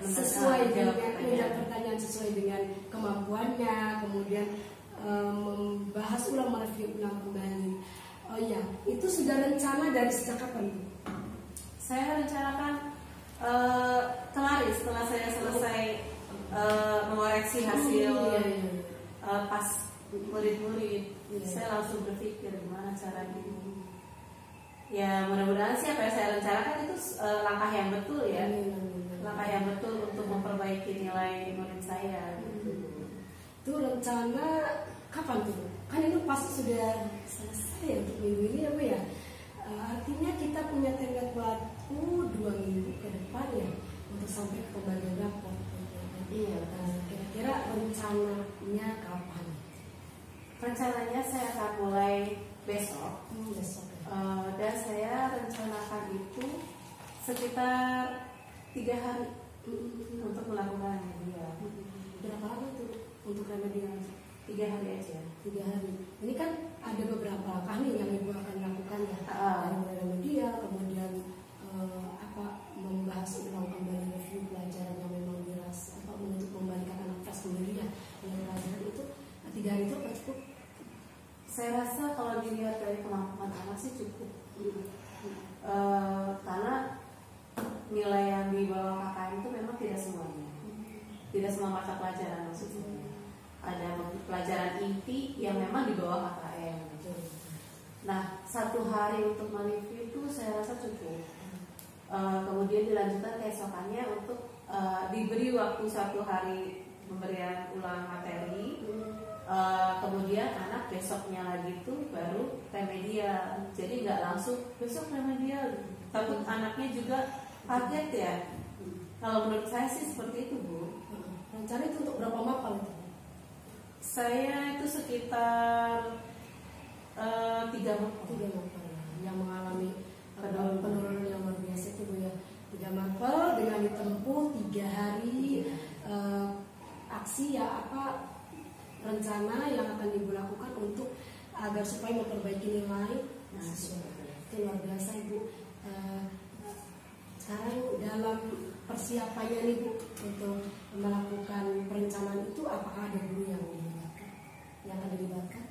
A: sesuai dengan menjawab pertanyaan sesuai dengan kemampuannya, kemudian membahas ulang, mereview ulang kembali. Oh iya, itu sudah rencana dari sejak kapan Bu?
B: Saya rencanakan kemarin setelah saya selesai mengoreksi hasil pas murid-murid, saya langsung berpikir gimana caranya. Ya mudah-mudahan sih apa yang saya rencanakan itu langkah yang betul ya, langkah yang betul untuk memperbaiki nilai murid saya.
A: Itu rencana kapan tuh? Kan itu pasti sudah selesai untuk minggu ini ya Bu ya. Artinya kita punya tenggat waktu 2 minggu ke depan ya untuk sampai ke pembagian rapor.
B: Iya.
A: Kira-kira rencananya kapan?
B: Rencananya saya akan mulai besok.
A: Besok.
B: Dan saya rencanakan itu sekitar 3 hari untuk melakukan remedial.
A: Berapa lama tuh untuk remedial?
B: 3 hari aja.
A: 3 hari. Ini kan ada beberapa langkah nih yang Ibu akan lakukan ya. Mulai remedial, kemudian membahas ulang kembali review pelajaran yang memang dirasa untuk membalikan anak fresh kembali ya dengan pelajaran itu. 3 hari itu apa cukup?
B: Saya rasa kalau dilihat dari kemampuan anak sih cukup. Karena nilai yang di bawah KKM itu memang tidak semuanya, tidak semua mata pelajaran maksudnya. Ada pelajaran inti yang memang di bawah KKM. Nah, 1 hari untuk mereview itu saya rasa cukup. Kemudian dilanjutkan keesokannya untuk diberi waktu 1 hari pemberian ulang materi. Kemudian anak besoknya lagi tuh baru remedial, jadi nggak langsung besok remedial, takut anaknya juga kaget ya. Kalau menurut saya sih seperti itu, Bu.
A: Rencana itu untuk berapa mapel itu?
B: Saya itu sekitar 3 mapel.
A: 3 mapel yang mengalami penurunan yang luar biasa itu, Bu ya. 3 mapel dengan ditempuh 3 hari aksi ya, apa rencana yang akan Ibu lakukan untuk agar supaya memperbaiki nilai. Nah, itu luar biasa, Ibu. Sekarang dalam persiapannya nih, Bu, untuk melakukan perencanaan itu, apakah ada guru yang dilibatkan? Yang akan dilibatkan?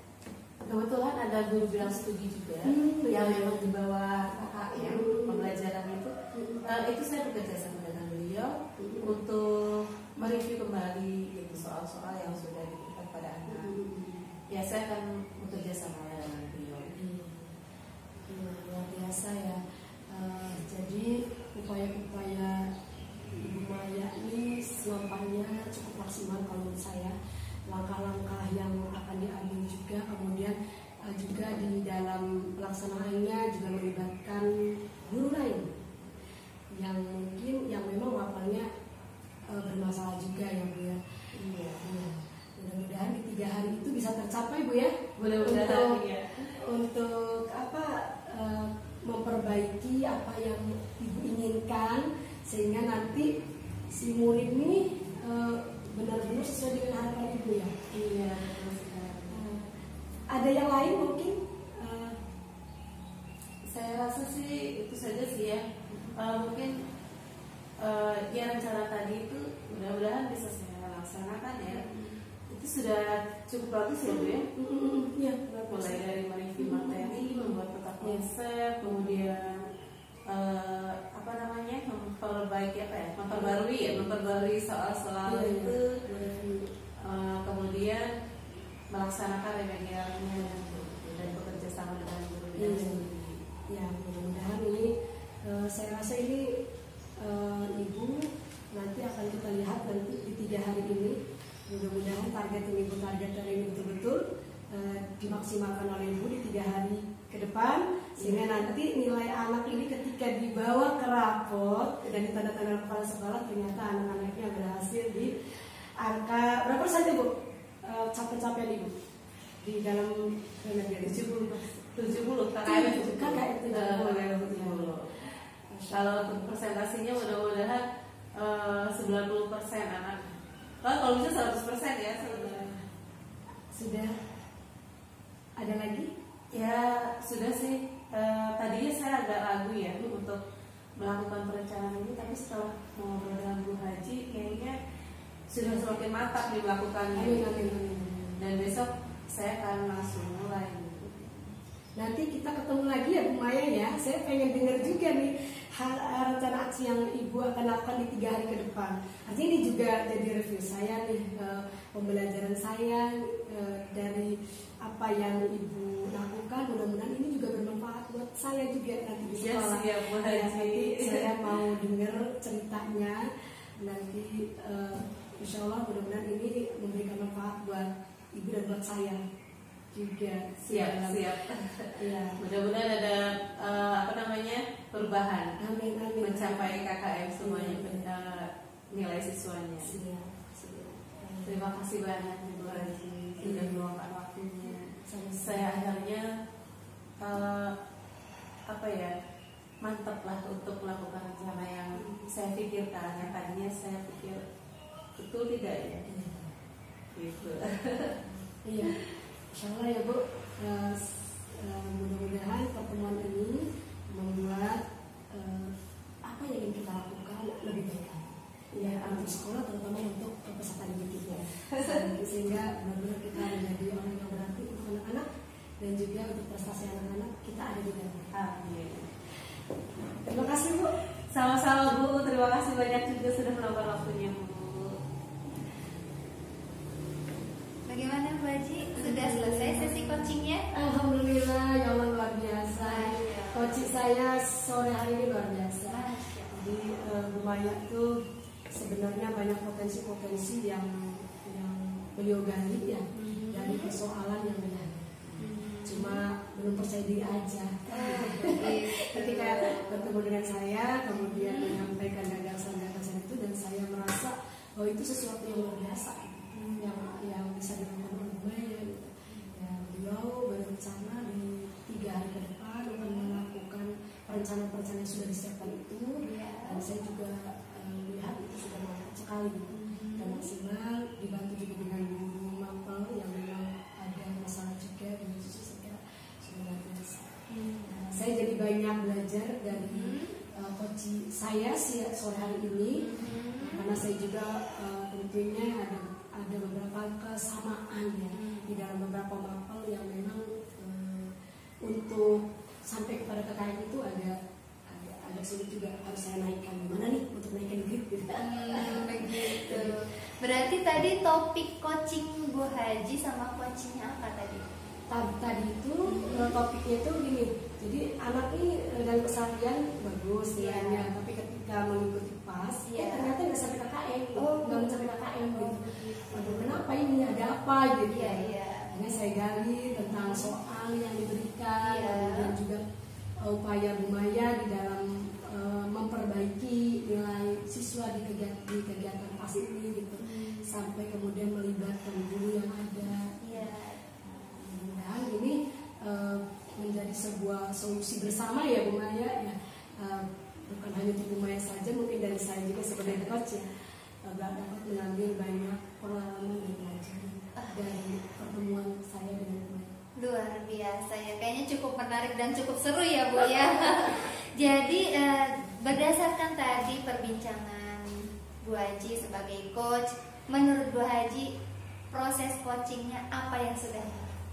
B: Kebetulan ada guru bilang studi juga yang memang di bawah KKM pembelajaran itu. Itu saya bekerja sama dengan beliau untuk mereview kembali itu soal-soal yang sudah diberikan pada anak. Ya, saya akan bekerja sama dengan beliau.
A: Luar biasa ya. Jadi upaya-upaya Ibu Maya ini selampanya cukup maksimal kalau menurut saya. Langkah-langkah yang akan diambil juga, kemudian juga di dalam pelaksanaannya juga melibatkan guru lain yang mungkin yang memang wafalnya bermasalah juga ya, Bu ya. Iya. Mudah-mudahan di 3 hari itu bisa tercapai, Bu ya.
B: Mudah-mudahan
A: untuk apa memperbaiki apa yang Ibu inginkan, sehingga nanti si murid ini benar-benar sesuai dengan harapan Ibu ya.
B: Iya.
A: Ada yang lain mungkin?
B: Saya rasa sih itu saja sih ya. Mungkin ya rencana tadi itu mudah-mudahan bisa saya laksanakan ya. Itu sudah cukup bagus ya, Bu ya.
A: Iya.
B: Mulai dari mereview materi, membuat peta konsep, kemudian memperbarui soal-soal itu, kemudian melaksanakan remedialnya dan bekerja sama dengan guru dan sendiri.
A: Ya, mudah-mudahan ini saya rasa ini Ibu nanti akan kita lihat nanti di 3 hari ini. Mudah-mudahan target yang Ibu targetkan ini betul-betul dimaksimalkan oleh Ibu di 3 hari ke depan, sehingga nanti nilai anak ini ketika dibawa ke rapot dan ditandatangani kepala sekolah ternyata anak-anaknya berhasil di angka berapa persen, Bu? Capaian Ibu di dalam remedial 70
B: KKM 70. Kalau untuk presentasinya mudah-mudahan 90% anak. Kalau bisa 100% ya.
A: Sudah ada lagi?
B: Ya sudah sih. Tadinya saya agak ragu ya untuk melakukan perencanaan ini, tapi setelah ngobrol dengan Bu Haji kayaknya sudah semakin matang dilakukannya. Dan besok saya akan langsung mulai.
A: Nanti kita ketemu lagi ya, Bu Maya ya. Saya pengen dengar juga nih rencana aksi yang Ibu akan lakukan di 3 hari ke depan. Artinya ini juga jadi review saya nih, pembelajaran saya dari apa yang Ibu lakukan. Mudah-mudahan ini juga bermanfaat buat saya juga nanti di sekolah.
B: Yes, ya, Bu Haji.
A: Nanti saya mau dengar ceritanya. Nanti insya Allah mudah-mudahan ini memberikan manfaat buat Ibu dan buat saya juga.
B: Siap.
A: Ya.
B: Mudah-mudahan ada perubahan.
A: Amin.
B: Mencapai KKM semuanya, nilai siswanya.
A: Siap.
B: Terima kasih banyak Bu Haji sudah meluangkan waktunya. Saya akhirnya mantap lah untuk melakukan rencana yang saya pikirkan. Yang tadinya saya pikir betul tidak ya. Gitu.
A: Iya. Insyaallah ya, Bu. Mudah-mudahan pertemuan ini membuat apa yang ingin kita lakukan lebih baik. Ya, untuk sekolah terutama untuk peserta didiknya. Sehingga benar-benar kita menjadi orang yang berarti untuk anak-anak dan juga untuk prestasi anak-anak kita ada di dalam.
B: Amin.
A: Terima kasih, Bu.
B: Sama-sama, Bu. Terima kasih banyak juga sudah meluangkan waktunya, Bu.
C: Bagaimana Bu Haji? Sudah selesai sesi coachingnya?
A: Alhamdulillah, ya Allah, luar biasa. Coaching saya sore hari ini luar biasa. Jadi Bu Maya itu sebenarnya banyak potensi-potensi yang beliau gali ya, dan dari persoalan yang ada. Cuma belum percaya diri aja. Ketika bertemu dengan saya, kemudian menyampaikan gagasan-gagasan itu, dan saya merasa bahwa itu sesuatu yang luar biasa, yang bisa dilakukan oleh Bumaya. Gitu. Ya, beliau berencana di 3 hari ke depan akan melakukan perencanaan-perencanaan yang sudah disiapkan itu, dan saya juga melihat itu sudah mantap sekali, dan maksimal, dibantu juga dengan guru mapel yang memang ada masalah juga dengan susu saya sudah luar biasa. Saya jadi banyak belajar dari coach saya sore hari ini, karena saya juga tentunya ada beberapa kesamaan ya di dalam beberapa mapel yang memang untuk sampai kepada KKN itu agak sulit juga, harus saya naikkan. Gimana nih untuk naikkan grade gitu.
C: Begitu. Berarti tadi topik coaching Bu Haji sama coachingnya apa tadi?
A: Tadi itu topiknya itu gini. Jadi anak ini dalam keseharian bagus nilainya, tapi ketika mengikuti PAS, ternyata nggak sampai KKN, nggak mencapai KKN gitu. Aduh, kenapa ini, ada apa gitu? Akhirnya saya gali tentang soal yang diberikan, dan juga upaya Bumaya di dalam memperbaiki nilai siswa di kegiatan PAS ini gitu, sampai kemudian melibatkan guru yang ada. Dan ini menjadi sebuah solusi bersama ya Bumaya ya, bukan hanya untuk Bumaya saja, mungkin dari saya juga sebagai coach ya, dapat mengambil banyak pengalaman dan belajar dari pertemuan saya dengan Bumaya.
C: Luar biasa ya, kayaknya cukup menarik dan cukup seru ya Bu ya. Jadi berdasarkan tadi perbincangan Bu Haji sebagai coach, menurut Bu Haji proses coachingnya apa yang sudah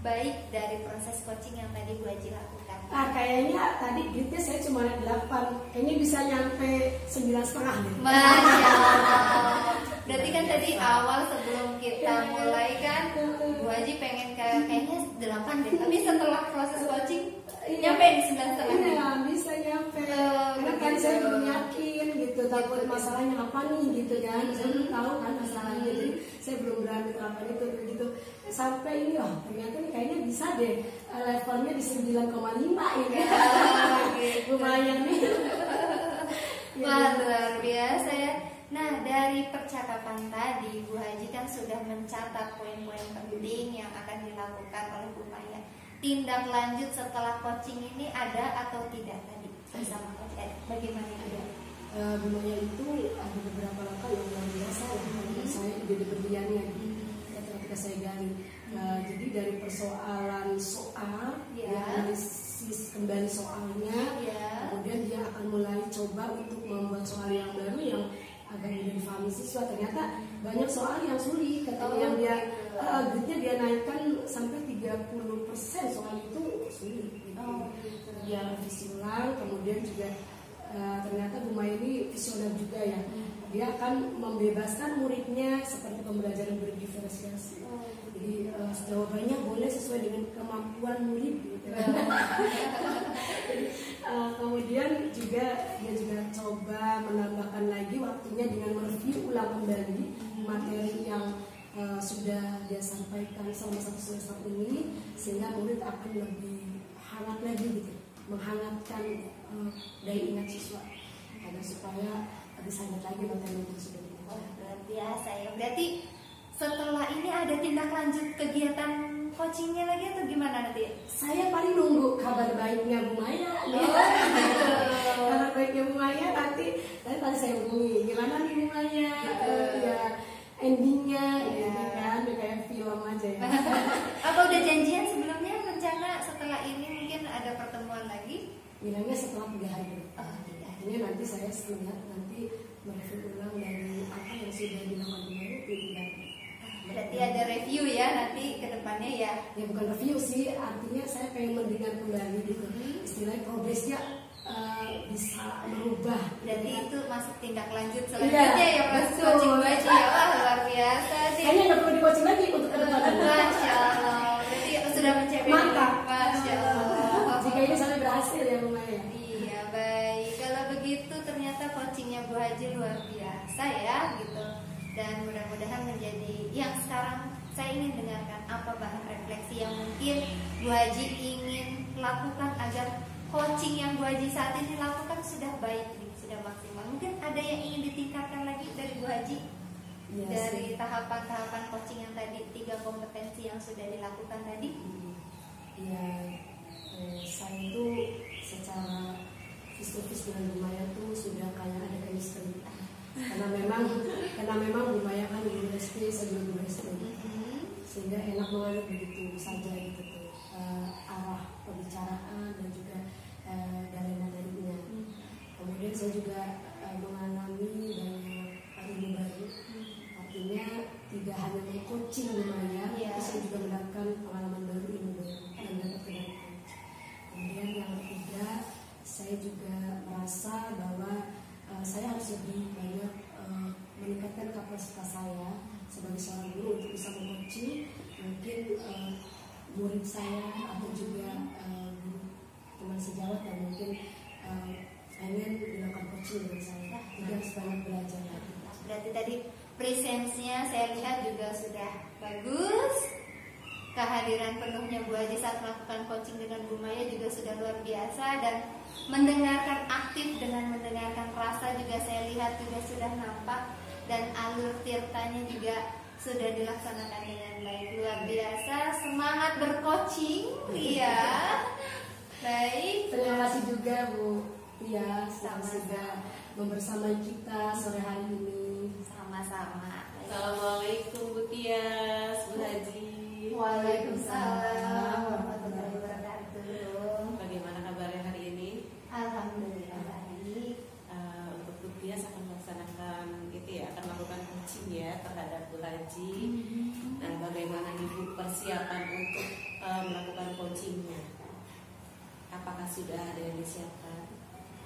C: baik dari proses coaching yang tadi Bu Haji lakukan?
A: Kayaknya tadi grade-nya saya cuma 8, kayaknya bisa nyampe 9,5 nih.
C: Masya Allah. Berarti kan tadi awal sebelum kita mulai kan Bu Haji pengen kayaknya 8 deh, tapi setelah proses coaching nyampe di 9,5.
A: Iya, bisa nyampe. Karena kan saya belum yakin gitu, takut masalahnya apa nih gitu kan. Saya belum tahu kan masalahnya, jadi saya belum berani terapkan itu gitu. Sampai ini, ternyata nih kayaknya bisa deh, levelnya di 9,5 ini. Lumayan nih.
C: Wah, luar biasa ya. Nah, dari percakapan tadi Bu Haji kan sudah mencatat poin-poin penting yang akan dilakukan oleh Bumaya. Tindak lanjut setelah coaching ini ada atau tidak tadi bersama coach Ed? Bagaimana ada?
A: Bumaya itu ada beberapa langkah yang luar biasa yang saya jadi berliannya ketika saya gali. Jadi dari persoalan soal, analisis kembali soalnya, kemudian dia akan mulai coba untuk membuat soal yang baru yang agar mudah difahami siswa. Ternyata banyak soal yang sulit, ketika yang dia grade-nya dia naikkan sampai 30% soal itu sulit gitu. Dia revisi ulang, kemudian juga ternyata Bumaya ini visioner juga ya. Dia akan membebaskan muridnya seperti pembelajaran berdiferensiasi. Jadi jawabannya boleh sesuai dengan kemampuan murid gitu. Kemudian juga dia juga coba menambahkan lagi waktunya dengan mereview ulang kembali materi yang sudah dia sampaikan selama 1 semester ini, sehingga murid akan lebih hangat lagi gitu, menghangatkan daya ingat siswa agar supaya lebih sangat lagi materi yang sudah dibaca.
C: Luar biasa ya. Berarti setelah ini ada tindak lanjut kegiatan coachingnya lagi atau gimana nanti?
A: Saya paling nunggu kabar baiknya Bumaya. Kabar baiknya Bumaya nanti saya hubungi. Gimana nih Bumaya? Ya endingnya, ya kan, kayak film aja ya.
C: Apa udah janjian sebelumnya rencana setelah ini mungkin ada pertemuan lagi?
A: Bilangnya setelah 3 hari.
C: Iya.
A: Nanti saya melihat nanti mereview ulang dari apa yang sudah dilakukan Bumaya itu tidak.
C: Berarti ada review ya nanti ke depannya ya?
A: Ya bukan review sih, artinya saya pengen mendengar kembali gitu. Istilahnya progresnya bisa merubah.
C: Berarti itu masuk tindak lanjut selanjutnya ya proses coaching Bu Haji ya. Wah, luar biasa sih.
A: Kayaknya nggak perlu di coaching lagi untuk ke depan.
C: Masya Allah. Berarti sudah mencapai.
A: Mantap.
C: Masya Allah.
A: Jika ini sampai berhasil ya lumayan.
C: Iya, baik. Kalau begitu ternyata coachingnya Bu Haji luar biasa ya gitu. Dan mudah-mudahan menjadi yang sekarang saya ingin dengarkan apa bahan refleksi yang mungkin Bu Haji ingin lakukan agar coaching yang Bu Haji saat ini lakukan sudah baik, sudah maksimal. Mungkin ada yang ingin ditingkatkan lagi dari Bu Haji?
A: Iya
C: Dari
A: sih.
C: tahapan-tahapan coaching yang tadi, 3 kompetensi yang sudah dilakukan tadi.
A: Ya, saya itu secara face-to-face dengan Bu Maya tuh sudah kayak ada chemistry. Karena memang Bu Maya kan guru SD, saya juga guru SD, sehingga enak banget begitu saja gitu tuh, arah pembicaraan dan juga dari materinya. Kemudian saya juga mengalami banyak ilmu baru. Artinya tidak hanya coaching Bu Maya, tapi saya juga mendapatkan pengalaman baru, ilmu baru yang dapat dari coach. Kemudian yang ketiga, saya juga merasa bahwa saya harus lebih banyak meningkatkan kapasitas saya sebagai seorang guru untuk bisa meng-coaching mungkin murid saya atau juga guru teman sejawat yang mungkin ingin dilakukan coaching dengan saya. Jadi harus banyak belajar lagi.
C: Berarti tadi presence-nya saya lihat juga sudah bagus. Kehadiran penuhnya Bu Haji saat melakukan coaching dengan Bu Maya juga sudah luar biasa, dan mendengarkan aktif dengan mendengarkan rasa juga saya lihat juga sudah nampak, dan alur tirtanya juga sudah dilaksanakan dengan baik. Luar biasa, semangat bercoaching. Iya. Baik.
A: Terima kasih juga Bu Tia
C: Sama-sama.
A: sudah membersamai kita sore hari ini.
C: Sama-sama.
B: Assalamualaikum Bu Tias, Bu Haji.
C: Waalaikumsalam warahmatullahi wabarakatuh.
B: Bagaimana kabarnya hari ini?
C: Alhamdulillah baik.
B: Untuk Bu Tias akan melaksanakan akan melakukan coaching ya terhadap Bu Haji. Nah, bagaimana Ibu persiapan untuk melakukan coachingnya? Apakah sudah ada yang disiapkan?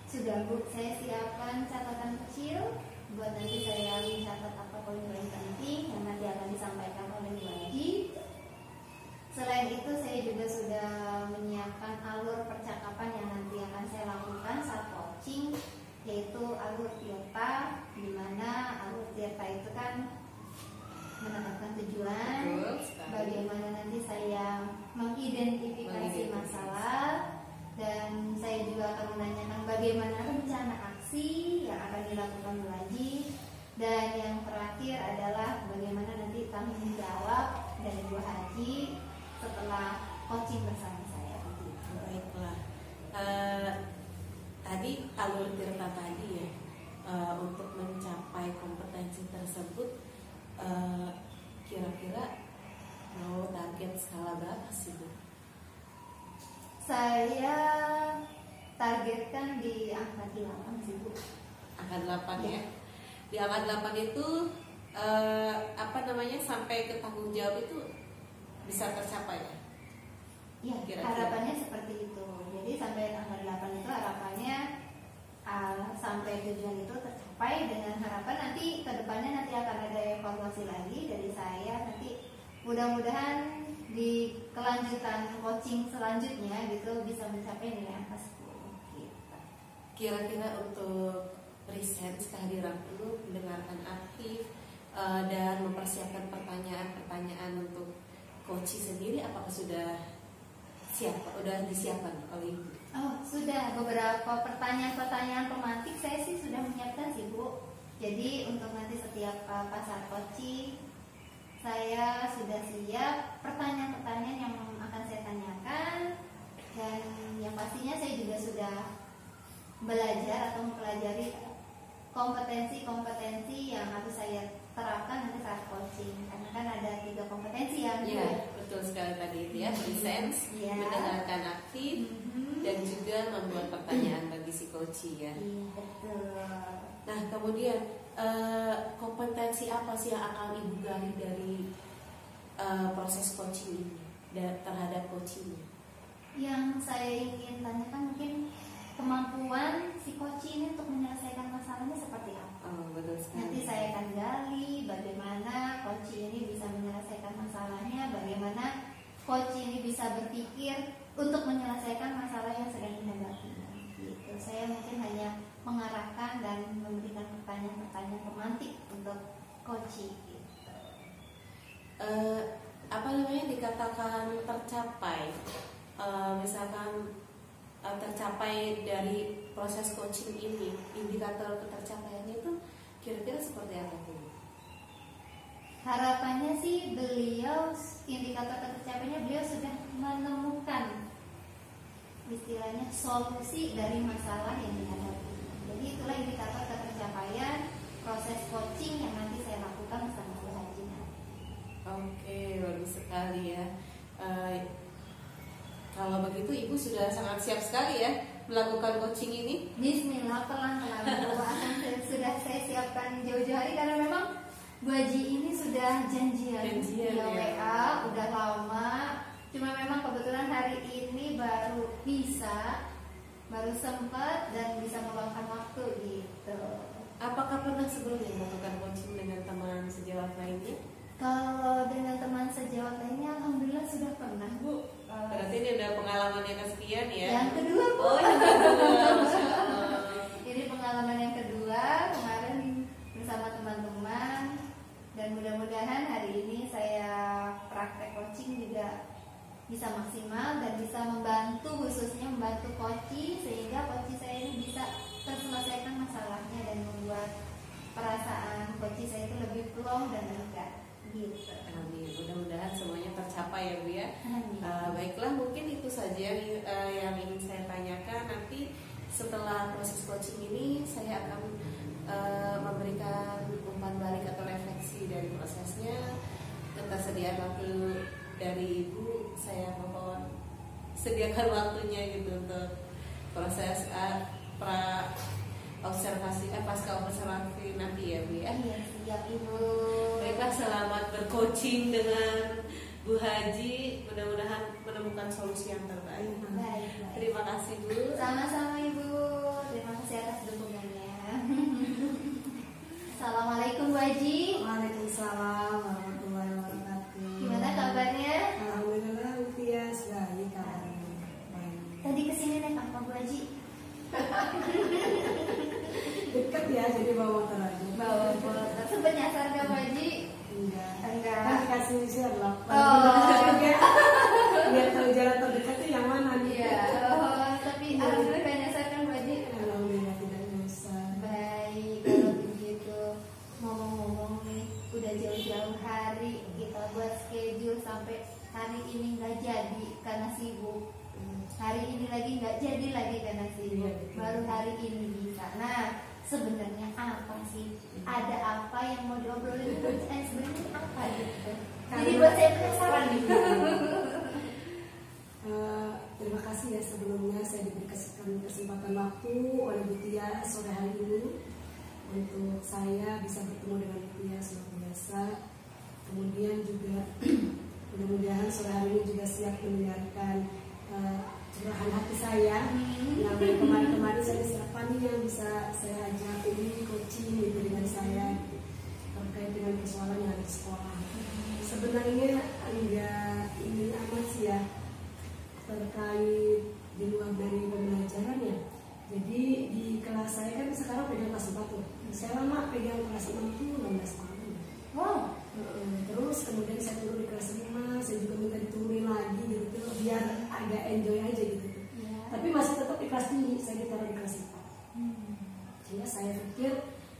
C: Sudah Bu, saya siapkan catatan kecil buat nanti saya mencatat apa poin-poin penting yang nanti akan disampaikan oleh Bu Haji. Selain itu saya juga sudah menyiapkan alur percakapan yang nanti akan saya lakukan saat coaching, yaitu alur tirta, di mana alur tirta itu kan menetapkan tujuan,
B: Betul sekali.
C: bagaimana nanti saya mengidentifikasi masalah, dan saya juga akan menanyakan bagaimana rencana aksi yang akan dilakukan Bu Haji, dan yang terakhir adalah bagaimana nanti tanggung jawab dari Bu Haji setelah coaching bersama saya.
B: Baiklah. Tadi alur tirta tadi ya, untuk mencapai kompetensi tersebut, kira-kira mau target skala berapa sih Bu?
C: Saya targetkan di angka 8 sih Bu.
B: Angka 8 ya. Di angka 8 itu sampai ke tanggung jawab itu bisa tercapai ya?
C: Ya,
B: Kira-kira.
C: harapannya seperti itu. Jadi sampai tanggal 8 itu harapannya sampai tujuan itu tercapai, dengan harapan nanti kedepannya nanti akan ada evaluasi lagi dari saya. Nanti mudah-mudahan di kelanjutan coaching selanjutnya gitu bisa mencapai nilai angka 10 gitu.
B: Kira-kira untuk present kehadiran penuh, mendengarkan aktif, dan mempersiapkan pertanyaan-pertanyaan untuk coaching sendiri, apakah sudah disiapkan oleh Ibu?
C: Oh, sudah beberapa pertanyaan-pertanyaan pemantik saya sih sudah menyiapkan sih Bu. Jadi untuk nanti setiap pasar coaching saya sudah siap pertanyaan-pertanyaan yang akan saya tanyakan, dan yang pastinya saya juga sudah belajar atau mempelajari kompetensi-kompetensi yang harus saya terapkan nanti saat coaching, karena kan ada 3 kompetensi ya.
B: Iya, betul sekali tadi itu ya, presence,
C: Iya.
B: mendengarkan aktif, dan juga membuat pertanyaan bagi si coaching ya.
C: Iya, betul.
B: Nah, kemudian kompetensi apa sih yang akan Ibu gali dari proses coaching ini terhadap coachingnya?
C: Yang saya ingin tanyakan mungkin kemampuan si coaching ini untuk menyelesaikan masalahnya seperti apa.
B: Oh, betul sekali.
C: Nanti saya akan gali bagaimana coaching ini bisa menyelesaikan masalahnya, bagaimana coaching ini bisa berpikir untuk menyelesaikan masalah yang sedang dihadapi. Gitu. Saya mungkin hanya mengarahkan dan memberikan pertanyaan-pertanyaan pemantik untuk coaching. Gitu.
B: tercapai dari proses coaching ini, indikator ketercapaiannya itu kira-kira seperti apa Bu?
C: Harapannya sih beliau, indikator tercapainya beliau sudah menemukan istilahnya solusi dari masalah yang dihadapi. Jadi itulah indikator ketercapaian proses coaching yang nanti saya lakukan bersama Bu Haji.
B: Oke, bagus sekali ya. Kalau begitu Ibu sudah sangat siap sekali ya melakukan coaching ini.
C: Bismillah, pelan-pelan Bu, sudah saya siapkan jauh-jauh hari karena memang Bu Haji ini sudah janjian via
B: ya.
C: WA udah lama. Cuma memang kebetulan hari ini baru sempat dan bisa meluangkan waktu gitu.
B: Apakah pernah sebelumnya melakukan coaching dengan teman sejawat lainnya?
C: Kalau dengan teman sejawat lainnya, alhamdulillah sudah pernah Bu.
B: Berarti ini ada pengalaman yang kesekian ya?
C: Yang kedua Bu.
B: Oh, yang kedua, Masya Allah.
C: Ini pengalaman yang kedua kemarin bersama teman-teman, dan mudah-mudahan hari ini saya praktek coaching juga bisa maksimal dan bisa membantu, khususnya membantu coaching sehingga coaching saya ini bisa terselesaikan masalahnya dan membuat perasaan coaching saya itu lebih plong dan lega gitu.
B: Amin. Mudah-mudahan semuanya tercapai ya Bu ya.
C: Amin.
B: Baiklah, mungkin itu saja yang ingin saya tanyakan. Nanti setelah proses coaching ini saya akan memberikan umpan balik atau refleksi dari prosesnya. Ketersediaan waktu dari Ibu, saya mohon sediakan waktunya gitu untuk proses pasca observasi nanti ya Bu ya.
C: Iya, siap Ibu.
B: Baiklah, selamat bercoaching dengan Bu Haji. Mudah-mudahan menemukan solusi yang terbaik.
C: Baik.
B: Terima kasih Bu.
C: Sama-sama Ibu. Terima kasih atas dukungannya. Assalamualaikum Bu Haji.
A: Waalaikumsalam warahmatullahi wabarakatuh.
C: Gimana kabarnya?
A: Alhamdulillah Utias baik kabarnya. Baik.
C: Tadi kesini naik apa Bu Haji?
A: Dekat ya, jadi bawa motor aja.
C: Bawa motor. Sempet nyasar nggak Bu Haji?
A: Enggak.
C: Enggak.
A: Kan dikasih Sherlock.
C: Oh.
A: Biar tahu jalan terdekat tuh yang mana nih.
C: Iya. Oh, tapi alhamdulillah nggak nyasar kan Bu Haji?
A: Alhamdulillah tidak nyasar.
C: Baik, kalau begitu ngomong-ngomong nih, udah jauh-jauh hari kita buat schedule sampai hari ini nggak jadi karena sibuk. Hari ini lagi nggak jadi lagi karena sibuk.
A: Iya, betul.
C: Baru hari ini bisa. Nah, sebenarnya apa sih? Ada apa yang mau diobrolin? Sebenarnya apa gitu? Jadi buat saya penasaran nih.
A: Terima kasih ya sebelumnya saya diberi kesempatan waktu oleh Bu Tia sore hari ini untuk saya bisa bertemu dengan Bu Tia luar biasa. Kemudian juga mudah-mudahan sore hari ini juga siap mendengarkan curahan hati saya. Yang kemarin-kemarin saya siapa nih yang bisa saya ajak ini coaching gitu dengan saya terkait dengan persoalan yang ada di sekolah. Sebenarnya enggak ini amat sih ya terkait di luar dari pembelajaran ya. Jadi di kelas saya kan sekarang pegang kelas 4 tuh. Saya lama pegang kelas 6 tuh 16 tahun.
C: Wow.
A: Terus kemudian saya turun di kelas 5, saya juga minta diturunin lagi gitu biar agak enjoy aja gitu.
C: Ya.
A: Tapi masih tetap di kelas tinggi, saya ditaruh di kelas 4. Sehingga saya pikir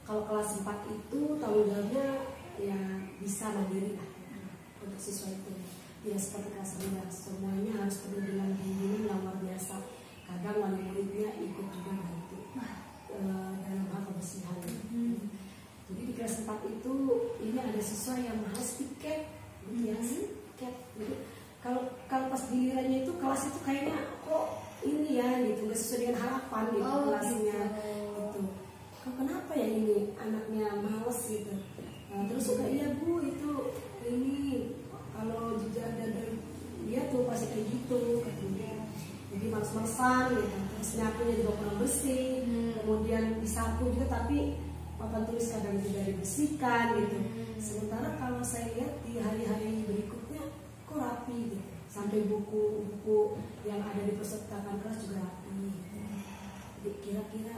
A: kalau kelas 4 itu tanggung jawabnya ya bisa mandiri lah untuk siswa itu. Tidak seperti kelas 11, semuanya harus penuh dengan bimbingan yang luar biasa. Kadang wali muridnya ikut juga bantu dalam hal kebersihan. Jadi di kelas 4 itu ini ada siswa yang males tiket, ya tiket. Jadi kalau pas gilirannya itu kelas itu kayaknya kok ini ya gitu nggak sesuai dengan harapan gitu kelasnya. Gitu. Kok kenapa ya ini anaknya males gitu? Terus suka iya Bu itu ini kalau juga ada dia tuh pasti kayak gitu katanya. Jadi males-malesan gitu. Terus nyapunya juga kurang bersih. Kemudian disapu juga tapi papan tulis kadang tidak dibersihkan gitu. Sementara kalau saya lihat di hari-hari berikutnya kok rapi gitu. Sampai buku-buku yang ada di perpustakaan kelas juga rapi. Gitu. Jadi kira-kira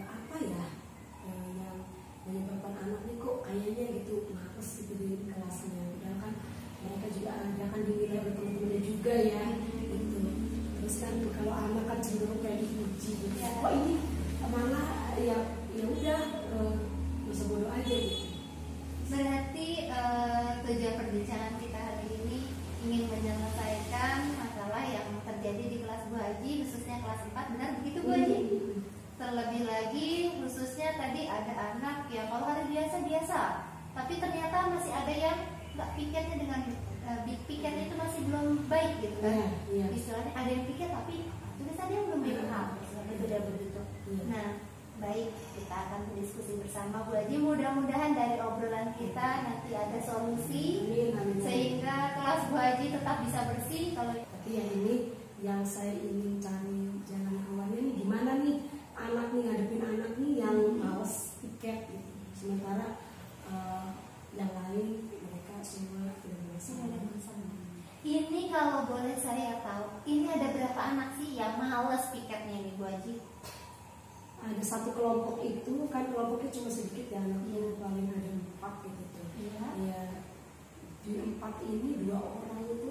A: apa ya yang menyebabkan anak ini kok kayaknya gitu males gitu di kelasnya. Padahal kan mereka juga akan dinilai oleh teman-temannya juga ya gitu. Terus kan kalau anak kan cenderung kayak dipuji gitu.
C: Ya.
A: Kok ini malah ya udah bisa bodoh aja gitu.
C: Berarti tujuan perbincangan kita hari ini ingin menyelesaikan masalah yang terjadi di kelas Bu Haji, khususnya kelas 4, benar begitu Bu Haji? Terlebih lagi khususnya tadi ada anak yang kalau hari biasa-biasa, tapi ternyata masih ada yang nggak pikirnya dengan pikirnya itu masih belum baik gitu kan?
A: Iya.
C: Istilahnya ada yang pikir tapi tulisannya belum paham, sudah begitu. Nah, baik, kita akan berdiskusi bersama Bu Haji. Mudah-mudahan dari obrolan kita nanti ada solusi sehingga kelas Bu Haji tetap bisa bersih.
A: Tapi yang ini yang saya ingin cari jalan keluarnya nih, gimana nih anak nih ngadepin anak nih yang males piket gitu. Sementara yang lain mereka semua tidak masalah.
C: Ini kalau boleh saya tahu, ini ada berapa anak sih yang males piketnya nih Bu Haji?
A: Ada satu kelompok itu kan kelompoknya cuma sedikit ya, anaknya paling ada 4 gitu tuh. Ya di 4 ini 2 orang itu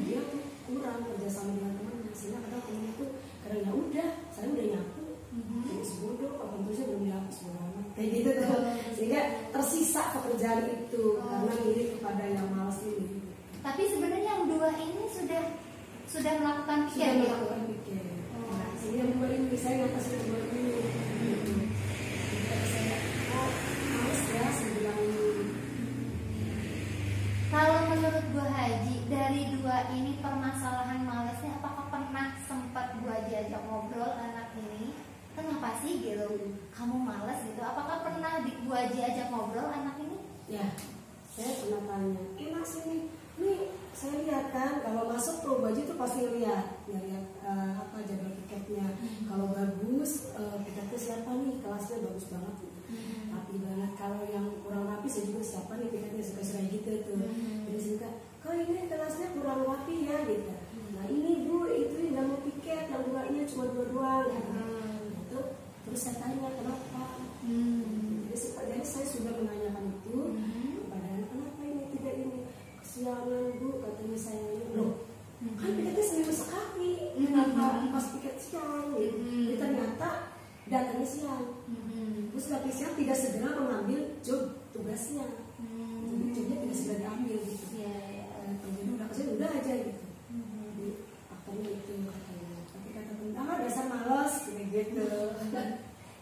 A: dia kurang kerjasama dengan temannya, sehingga kadang temen itu karena ya udah saya udah nyapu jadi sebodoh apa tentunya belum dihapus banget kayak gitu tuh, sehingga tersisa pekerjaan itu karena mirip kepada yang malas ini.
C: Tapi sebenarnya yang 2 ini sudah melakukan piket ya?
A: Melakukan piket. Nah, sehingga yang 2 ini saya nggak kasih 2 ini. Saya males ya sebilang ini.
C: Kalau menurut Bu Haji, dari 2 ini permasalahan malesnya, apakah pernah sempat Bu Haji ajak ngobrol anak ini? Kenapa sih gitu? Kamu malas gitu? Apakah pernah Bu Haji ajak ngobrol anak ini?
A: Ya, saya pernah tanya, enak sih nih saya lihat kan kalau masuk pro baju itu pasti lihat apa jadwal tiketnya. Kalau bagus tiketnya siapa nih, kelasnya bagus banget rapi banget. Kalau yang kurang rapi saya juga siapa nih tiketnya, suka gitu tuh. Jadi suka kok ini kelasnya kurang rapi ya gitu. Nah ini Bu itu nggak mau piket, yang 2-nya cuma 2 doang gitu. Terus saya tanya kenapa. Jadi saya sudah menanyakan itu kepada anak, kenapa ini tidak ini. Kesiangan Bu, katanya saya loh kan piketnya seminggu sekali, kenapa pas piket siang gitu. Jadi ternyata datangnya siang, terus datang siang tidak segera mengambil job tugasnya, jadi jobnya tidak segera diambil gitu. Jadi udah saya udah aja gitu. Jadi faktornya itu katanya. Tapi kata teman dasar malas kayak gitu.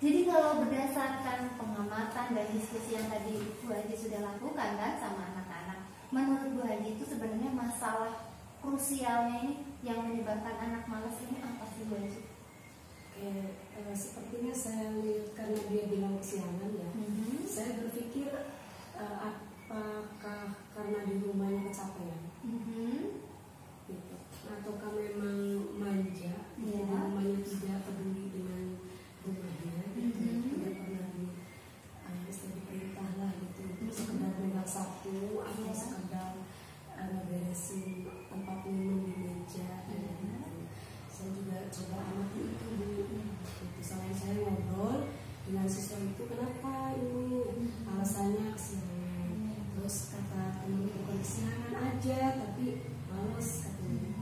C: Jadi kalau berdasarkan pengamatan dan diskusi yang tadi Bu Haji sudah lakukan kan sama anak-anak, menurut Bu Haji itu sebenarnya masalah krusialnya ini yang menyebabkan anak malas ini apa sih Bu Haji?
A: Sepertinya saya lihat karena dia bilang kesiangan ya, saya berpikir apakah karena di rumahnya kecapean, gitu, ataukah memang manja, di rumahnya tidak peduli dengan rumahnya, gitu, tidak pernah diperintah lah gitu, sekedar megang sapu atau sekedar beresin tempat minum di meja, gitu. Saya juga coba anak itu gitu. Selain saya ngobrol dengan siswa itu, kenapa ini alasannya kesiangan, terus kata teman bukan kesiangan aja tapi males katanya.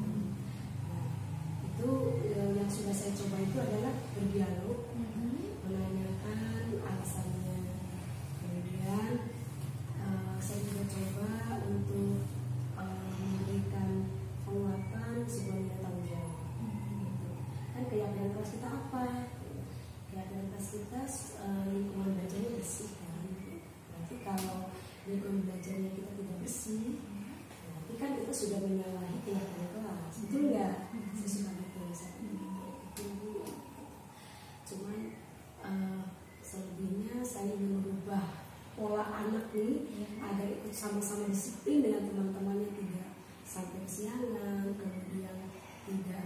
A: Nah, itu yang sudah saya coba itu adalah berdialog, menanyakan alasannya. Kemudian saya juga coba untuk memberikan penguatan sebuah nilai tanggung jawab. Kan keyakinan kelas kita apa? Keyakinan kelas kita lingkungan belajarnya bersih kan. Berarti kalau lingkungan belajarnya kita tidak bersih, berarti kan kita sudah menyalahi keyakinan kelas. Betul nggak? Saya suka betul itu. Cuman selebihnya saya ingin merubah pola anak nih agar ikut sama-sama disiplin dengan teman-temannya, tidak sampai kesiangan, kemudian tidak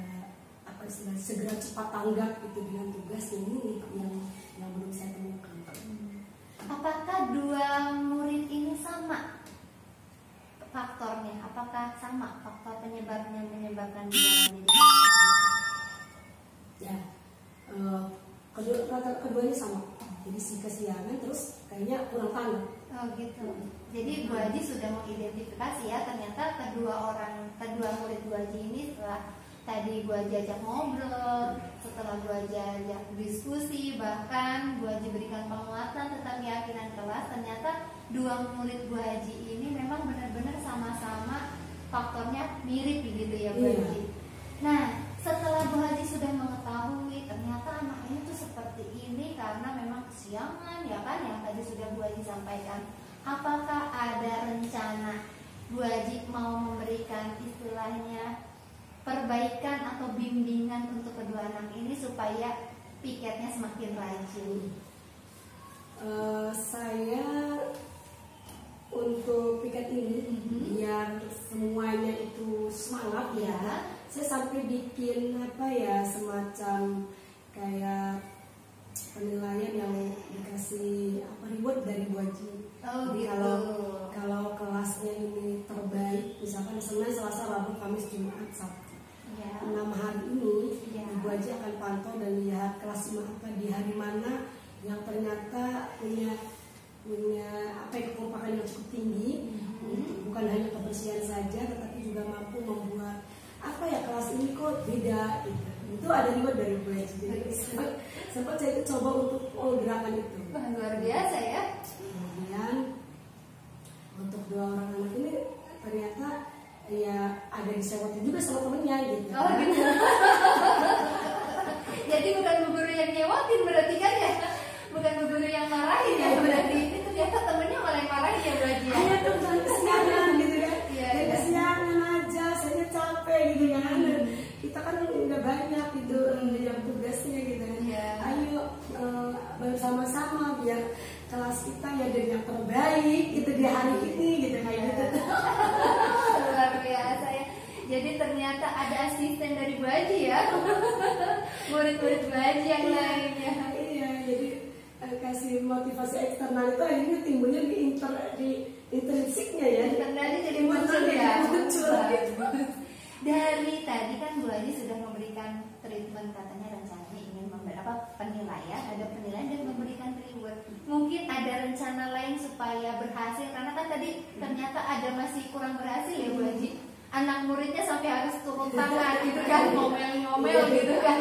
A: segera cepat tanggap gitu dengan tugas ini yang belum saya temukan.
C: Apakah 2 murid ini sama faktornya? Apakah sama faktor penyebabnya menyebabkan dia menjadi? Ya, keduanya sama. Jadi si kesiangan terus kayaknya kurang tanggap. Oh gitu. Jadi Bu Haji sudah mengidentifikasi ya, ternyata kedua murid Bu Haji ini setelah tadi Bu Haji ajak ngobrol, setelah Bu Haji ajak diskusi, bahkan Bu Haji berikan penguatan tentang keyakinan kelas, ternyata dua murid Bu Haji ini memang benar-benar sama-sama faktornya mirip begitu ya Bu Haji. Nah, setelah Bu Haji sudah mengetahui ternyata anak ini tuh seperti ini karena memang kesiangan ya kan, yang tadi sudah Bu Haji sampaikan. Apakah ada rencana Bu Haji mau memberikan istilahnya perbaikan atau bimbingan untuk kedua anak ini supaya piketnya semakin rajin?
A: Saya untuk piket ini biar semuanya itu semangat ya. Saya sampai bikin semacam kayak penilaian yang dikasih reward dari Bu Haji. Jadi kalau kelasnya ini terbaik, misalkan Senin, Selasa, Rabu, Kamis, Jumat, Sabtu, 6 hari ini Bu Haji akan pantau dan lihat kelas apa di hari mana yang ternyata punya kekompakan yang cukup tinggi, bukan hanya kebersihan saja tetapi juga mampu membuat kelas ini kok beda gitu. Itu ada reward dari Bu Haji. Jadi sempat saya itu coba untuk gerakan itu.
C: Luar biasa ya.
A: Kemudian untuk dua orang anak ini ternyata ya ada disewatin juga sama temennya gitu.
C: Oh gitu. Jadi bukan bu guru yang nyewatin berarti kan ya, bukan bu guru yang marahin ya berarti. Ini ternyata temennya malah yang marahin ya Bu Haji.
A: Iya tuh, jangan kesiangan gitu kan. Dan kesiangan aja, saya capek gitu kan. Kita kan udah banyak gitu yang tugasnya gitu kan. Ayo bersama-sama biar kelas kita ya jadi yang terbaik gitu di hari ini gitu kayak gitu.
C: Luar biasa ya. Jadi ternyata ada asisten dari Bu Haji ya. Murid-murid Bu Haji yang lainnya.
A: Iya, jadi kasih motivasi eksternal itu akhirnya timbulnya di intrinsiknya ya.
C: Internalnya jadi muncul ya. Dari tadi kan Bu Haji sudah memberikan treatment, katanya rencananya ingin penilaian, ada penilaian dan memberikan reward. Mungkin ada rencana lain supaya berhasil, karena kan tadi ternyata ada masih kurang berhasil ya Bu Haji. Anak muridnya sampai harus turun tangan gitu kan, ngomel-ngomel gitu kan.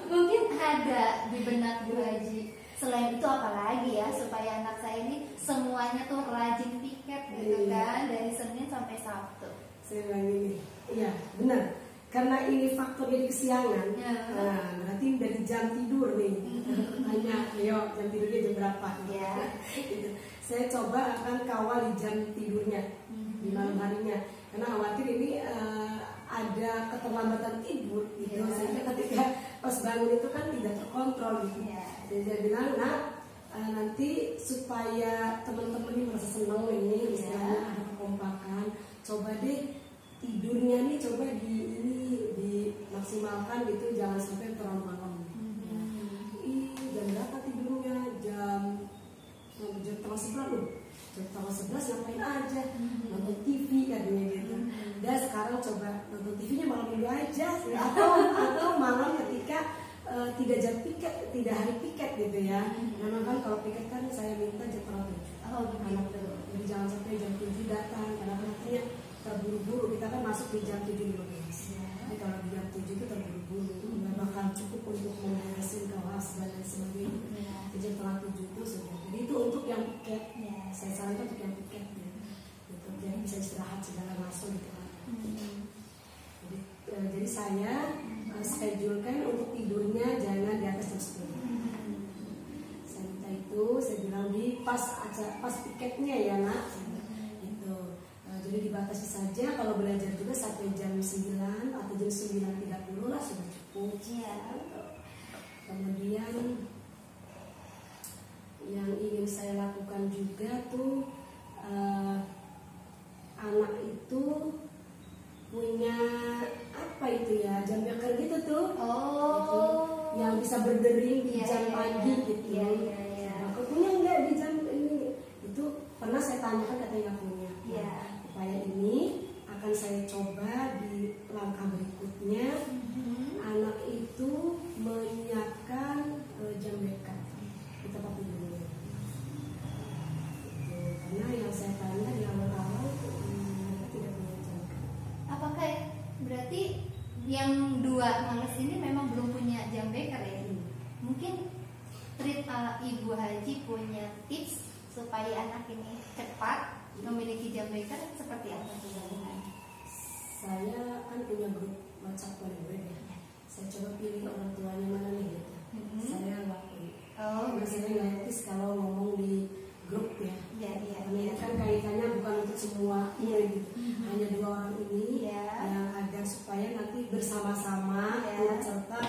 C: Mungkin ada di benak Bu Haji. Selain itu apalagi ya supaya anak saya ini semuanya tuh rajin piket gitu kan, dari Senin sampai Sabtu.
A: Saya bilang ini, iya benar. Karena ini faktor jadi kesiangan, berarti dari jam tidur nih. Tanya, ayo jam tidurnya jam berapa? Gitu. Saya coba akan kawal di jam tidurnya di malam harinya, karena khawatir ini ada keterlambatan tidur gitu. Sehingga ketika pas bangun itu kan tidak terkontrol gitu. Jadi saya bilang, nanti supaya teman-teman ini merasa senang ini, misalnya ada kekompakan, coba deh tidurnya nih coba dimaksimalkan gitu, jangan sampai terlalu malam. Jam berapa tidurnya? Jam 11 loh. Jam 11 ngapain aja? Nonton TV katanya gitu. Dan sekarang coba nonton TV-nya malam minggu aja, atau malam ketika tidak jam piket, tidak hari piket gitu ya. Memang kan kalau piket kan saya minta jam 7. Jadi jangan sampai jam 7 datang, karena nantinya terburu-buru. Kita kan masuk di jam 7.15. Jadi kalau di jam 7 itu terburu-buru, nggak bakal cukup untuk menghasilkan kelas dan lain sebagainya. Di jam 7 itu sudah. Jadi itu untuk yang piket. Saya sarankan untuk yang piket gitu. Jadi bisa istirahat segala masuk gitu. Jadi saya schedulekan untuk tidurnya jangan di atas jam 10. Saya minta itu, saya bilang di pas piketnya ya nak. Jadi dibatasi saja, kalau belajar juga sampai jam 9 atau jam 9.30 lah sudah cukup. Kemudian yang ingin saya lakukan juga tuh anak itu punya jam beker gitu tuh, gitu, yang bisa berdering di jam pagi gitu. Aku punya nggak di jam ini? Itu pernah saya tanyakan, katanya nggak punya. Upaya ini akan saya coba di langkah berikutnya. Anak itu menyiapkan jam beker di tempat tidurnya. Karena yang saya tanya di awal-awal mereka tidak punya jam.
C: Apakah berarti yang Ibu Haji punya tips supaya anak ini cepat memiliki jam beker seperti apa tuh?
A: Saya kan punya grup WhatsApp Telegram ya. Saya coba pilih orang tuanya mana nih gitu. Saya waktu saya notice kalau ngomong di grup ya. Karena kan kaitannya bukan untuk semua gitu. Hanya 2 orang ini yang agar supaya nanti bersama-sama turut serta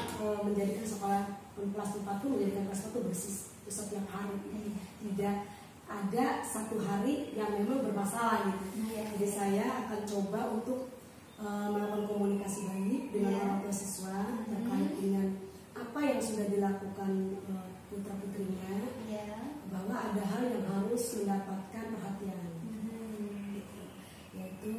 A: menjadikan sekolah kelas 4 itu menjadikan kelas 1 bersih setiap hari. Tidak ada satu hari yang memang bermasalah gitu. Jadi saya akan coba untuk melakukan komunikasi baik dengan orang tua siswa terkait dengan apa yang sudah dilakukan putra putrinya, bahwa ada hal yang harus mendapatkan perhatian, yaitu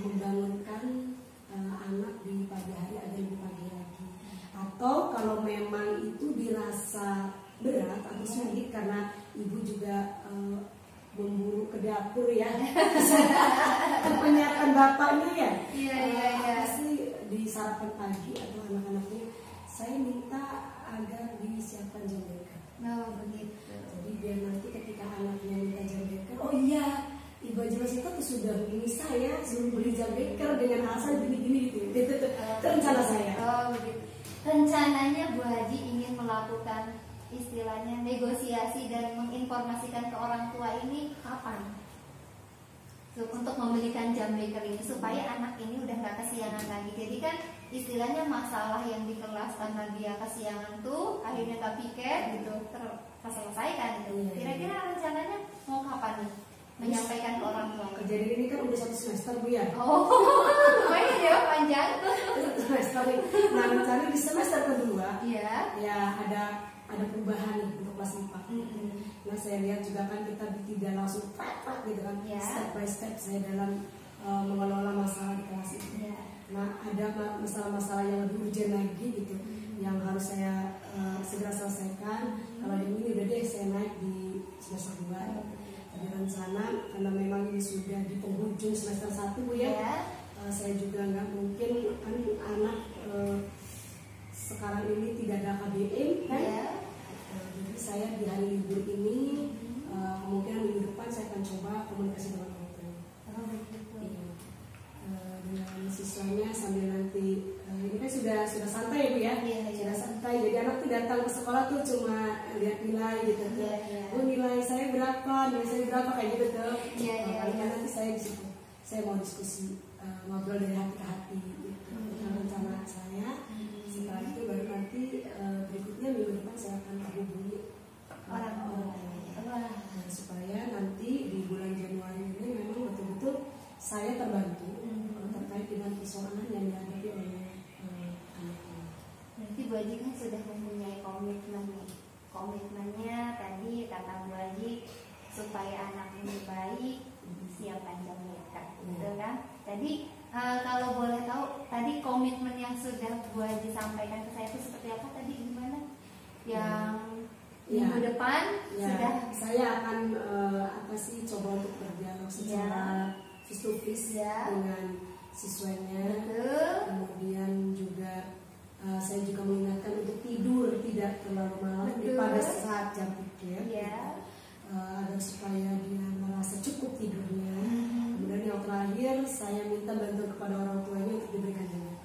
A: membangunkan anak di pagi hari agar lebih pagi lagi. Atau kalau memang itu dirasa berat atau sulit karena ibu juga memburu ke dapur ya, menyiapkan bapaknya ya, pasti di sarapan pagi atau anak-anaknya saya minta agar disiapkan jam beker.
C: Begitu.
A: Jadi biar nanti ketika anaknya minta jam beker, oh iya, Ibu Haji Masito tuh sudah begini saya suruh beli jam beker dengan alasan gini-gini gitu. Itu rencana saya.
C: Begitu. Rencananya Bu Haji ingin melakukan istilahnya negosiasi dan menginformasikan ke orang tua ini kapan? Untuk membelikan jam beker ini supaya anak ini udah nggak kesiangan lagi. Jadi kan istilahnya masalah yang di kelas karena dia kesiangan tuh akhirnya nggak piket gitu terselesaikan gitu. Kira-kira rencananya mau kapan nih menyampaikan ke orang tua?
A: Kejadian ini kan udah 1 semester Bu ya.
C: Lumayan ya panjang.
A: 1 semester nih. Nah rencana di semester kedua ya ada perubahan nih untuk kelas 4. Nah saya lihat juga kan kita tidak langsung praktek gitu kan, step by step saya dalam mengelola masalah di kelas itu. Nah ada masalah-masalah yang lebih urgent lagi gitu, yang harus saya segera selesaikan. Kalau yang ini udah deh saya naik di semester 2. Jadi rencana karena memang ini sudah di penghujung semester 1 Bu ya. Saya juga nggak mungkin kan anak sekarang ini tidak ada KBM kan. Jadi saya di hari libur ini kemungkinan minggu depan saya akan coba komunikasi dengan orang tua. Dengan siswanya sambil nanti ini kan sudah santai Bu ya. Sudah santai. Jadi anak tuh datang ke sekolah tuh cuma lihat nilai gitu tuh. Oh nilai saya berapa kayak gitu tuh. Nanti saya di situ. Saya mau diskusi ngobrol dari hati ke hati gitu. Rencana saya. Setelah itu baru nanti berikutnya minggu depan saya akan menghubungi orang supaya nanti di bulan Januari ini memang betul-betul saya terbantu terkait dengan persoalan yang dihadapi oleh anak ini.
C: Berarti Bu Haji kan sudah mempunyai komitmen nih. Komitmennya tadi kata Bu Haji supaya anak ini baik, siapkan jam beker, gitu kan? Tadi kalau boleh tahu tadi komitmen yang sudah Bu Haji sampaikan ke saya itu seperti apa tadi, gimana? Yang minggu depan sudah
A: saya akan coba untuk berdialog secara face to face dengan siswanya. Kemudian juga saya juga mengingatkan untuk tidur tidak terlalu malam pada saat jam pikir agar supaya dia merasa cukup tidurnya. Kemudian yang terakhir saya minta bantuan kepada orang tuanya untuk diberikan jalan.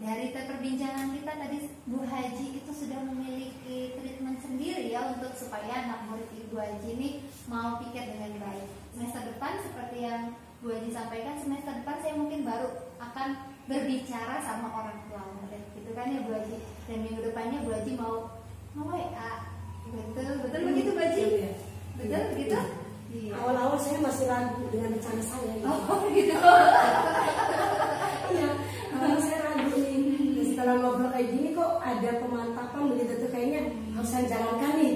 C: Dari perbincangan kita tadi Bu Haji itu sudah memiliki treatment sendiri ya untuk supaya anak murid Ibu Haji ini mau pikir dengan baik. Semester depan seperti yang Bu Haji sampaikan, semester depan saya mungkin baru akan berbicara sama orang tua murid, gitu kan ya Bu Haji. Dan minggu depannya Bu Haji mau WA. Betul begitu Bu Haji? Betul begitu?
A: Awal-awal saya masih ragu dengan rencana saya.
C: Gitu.
A: Iya, saya ragu nih. Setelah ngobrol kayak gini kok ada pemantapan begitu tuh kayaknya harus saya jalankan nih.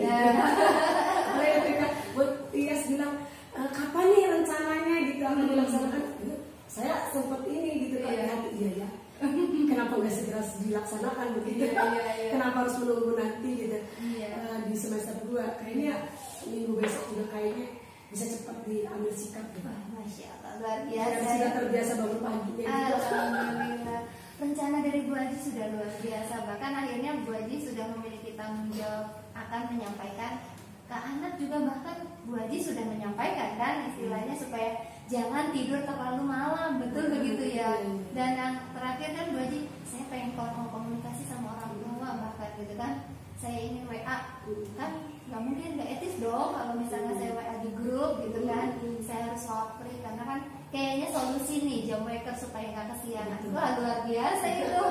A: Oleh ketika buat Tias bilang kapan nih rencananya gitu akan dilaksanakan. Saya sempat ini gitu kalau di hati ya. Kenapa nggak segera dilaksanakan begitu? Kenapa harus menunggu nanti gitu? Di semester 2 kayaknya minggu besok juga kayaknya bisa cepat diambil sikap gitu.
C: Masya Allah, luar biasa.
A: Sudah terbiasa bangun pagi.
C: Alhamdulillah. Rencana dari Bu Haji sudah luar biasa. Bahkan akhirnya Bu Haji sudah memiliki bertanggung jawab akan menyampaikan ke anak juga, bahkan Bu Haji sudah menyampaikan kan istilahnya supaya jangan tidur terlalu malam, betul begitu ya. Dan yang terakhir kan Bu Haji, saya pengen komunikasi sama orang tua bahkan gitu kan, saya ingin WA kan nggak mungkin, nggak etis dong kalau misalnya saya WA di grup gitu kan, saya harus wakri karena kan kayaknya solusi nih jam waker supaya nggak kesiangan. Wah luar biasa itu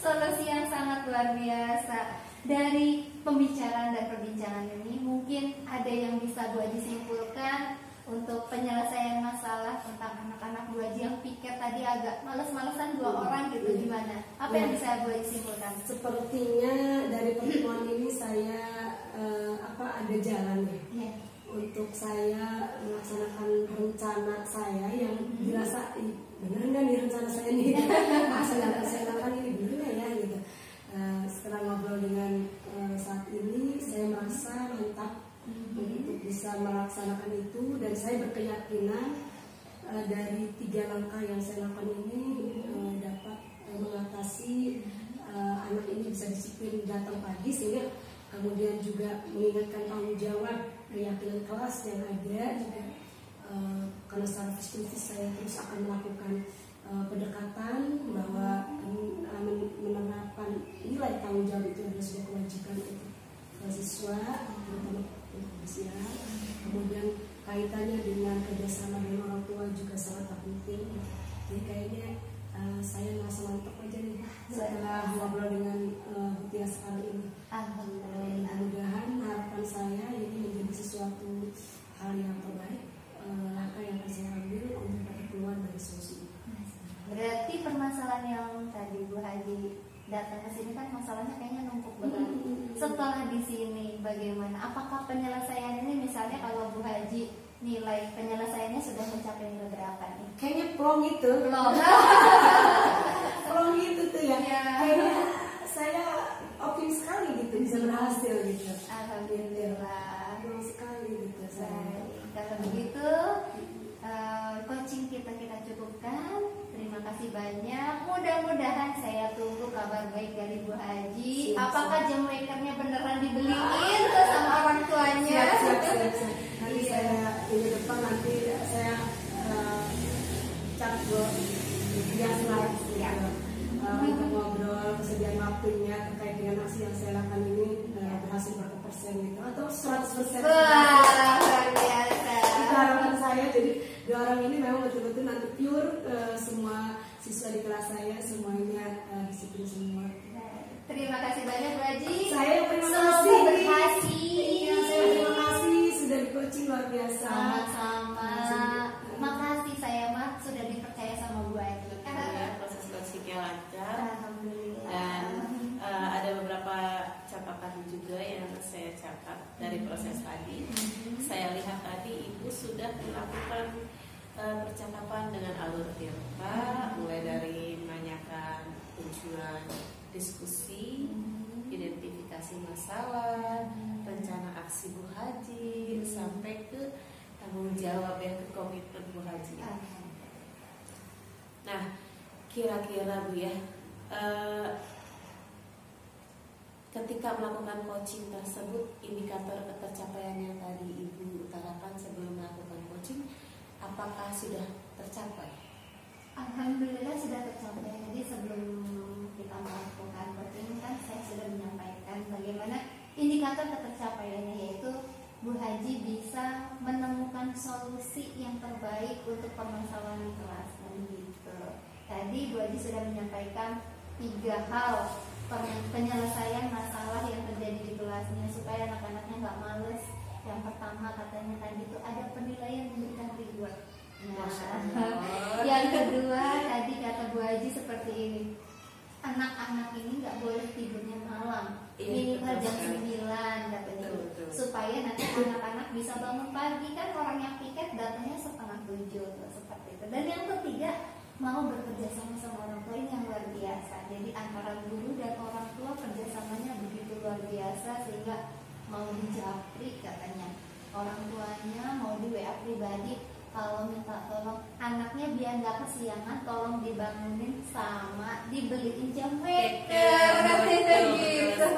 C: solusi yang sangat luar biasa. Dari pembicaraan dan perbincangan ini mungkin ada yang bisa Bu Haji simpulkan untuk penyelesaian masalah tentang anak-anak Bu Haji yang piket tadi agak males-malesan 2 orang gitu, gimana? Apa yang bisa Bu Haji simpulkan?
A: Sepertinya dari pertemuan ini saya ada jalan ya. Untuk saya melaksanakan rencana saya yang dirasa bener nggak nih rencana saya nih, saya lakukan ini bener nggak ya gitu. Setelah ngobrol dengan saat ini saya merasa mantap untuk bisa melaksanakan itu, dan saya berkeyakinan dari 3 langkah yang saya lakukan ini dapat mengatasi anak ini bisa disiplin datang pagi, sehingga kemudian juga mengingatkan tanggung jawab keyakinan kelas yang ada juga, karena secara psikologis saya terus akan melakukan pendekatan bahwa menerapkan nilai tanggung jawab itu adalah sebuah kewajiban untuk siswa, terutama untuk usia. Kemudian kaitannya dengan kerjasama dengan orang tua juga sangat penting. Jadi kayaknya saya merasa mantap aja nih setelah ngobrol dengan Butia sekarang ini. Mudah-mudahan harapan saya ini menjadi sesuatu hal yang terbaik, langkah yang akan saya ambil untuk dapat keluar dari solusi ini.
C: Berarti permasalahan yang tadi Bu Haji datang ke sini kan masalahnya kayaknya numpuk banget. Setelah di sini bagaimana? Apakah penyelesaian ini misalnya kalau Bu Haji nilai penyelesaiannya sudah mencapai nilai berapa nih?
A: Kayaknya plong itu. Plong itu tuh ya. Kayaknya saya optimis sekali gitu bisa berhasil gitu.
C: Alhamdulillah.
A: Plong sekali gitu saya.
C: Kalau begitu coaching kita cukupkan. Terima kasih banyak. Mudah-mudahan saya tunggu kabar baik dari Bu Haji. Apakah jam wakernya beneran dibeliin tuh sama orang tuanya?
A: Siap. Nanti saya minggu depan nanti saya chat Bu dia untuk ngobrol kesediaan waktunya terkait dengan aksi yang saya lakukan ini berhasil berapa persen gitu atau 100%.
C: Wah, luar biasa.
A: Itu harapan saya. Jadi 2 orang ini memang betul-betul nanti pure semua siswa di kelas saya semuanya disiplin semua.
C: Terima kasih banyak Bu Haji.
A: Saya terima
C: Semoga
A: kasih.
C: berhasil.
A: Iya, saya terima kasih sudah di coaching luar biasa.
C: Sama-sama. Makasih saya Mak sudah dipercaya sama Bu Haji.
B: Proses coachingnya lancar.
C: Alhamdulillah.
B: Dan ada beberapa catatan juga yang saya catat dari proses tadi. Saya lihat tadi Ibu sudah melakukan percakapan dengan alur Tirta, mulai dari menanyakan tujuan diskusi, identifikasi masalah, rencana aksi Bu Haji, sampai ke tanggung jawab yang ke komitmen Bu Haji. Nah, kira-kira Bu ya, ketika melakukan coaching tersebut, indikator ketercapaian yang tadi Ibu utarakan sebelum melakukan coaching, apakah sudah tercapai?
C: Alhamdulillah sudah tercapai. Jadi sebelum kita melakukan coaching kan saya sudah menyampaikan bagaimana indikator ketercapaiannya, yaitu Bu Haji bisa menemukan solusi yang terbaik untuk permasalahan kelas gitu. Tadi Bu Haji sudah menyampaikan 3 hal penyelesaian masalah yang terjadi di kelasnya supaya anak-anaknya nggak males. Yang pertama katanya tadi itu ada penilaian memberikan reward. Yang kedua tadi kata Bu Haji seperti ini, anak-anak ini nggak boleh tidurnya malam, minimal jam 9 katanya, supaya nanti anak-anak bisa bangun pagi. Kan orang yang piket datangnya 6:30 seperti itu. Dan yang ketiga, mau bekerja sama orang tua ini yang luar biasa. Jadi antara guru dan orang tua kerjasamanya begitu luar biasa sehingga mau dijapri katanya orang tuanya, mau di WA pribadi kalau minta tolong anaknya biar nggak kesiangan, tolong dibangunin sama dibeliin jam waker. Gitu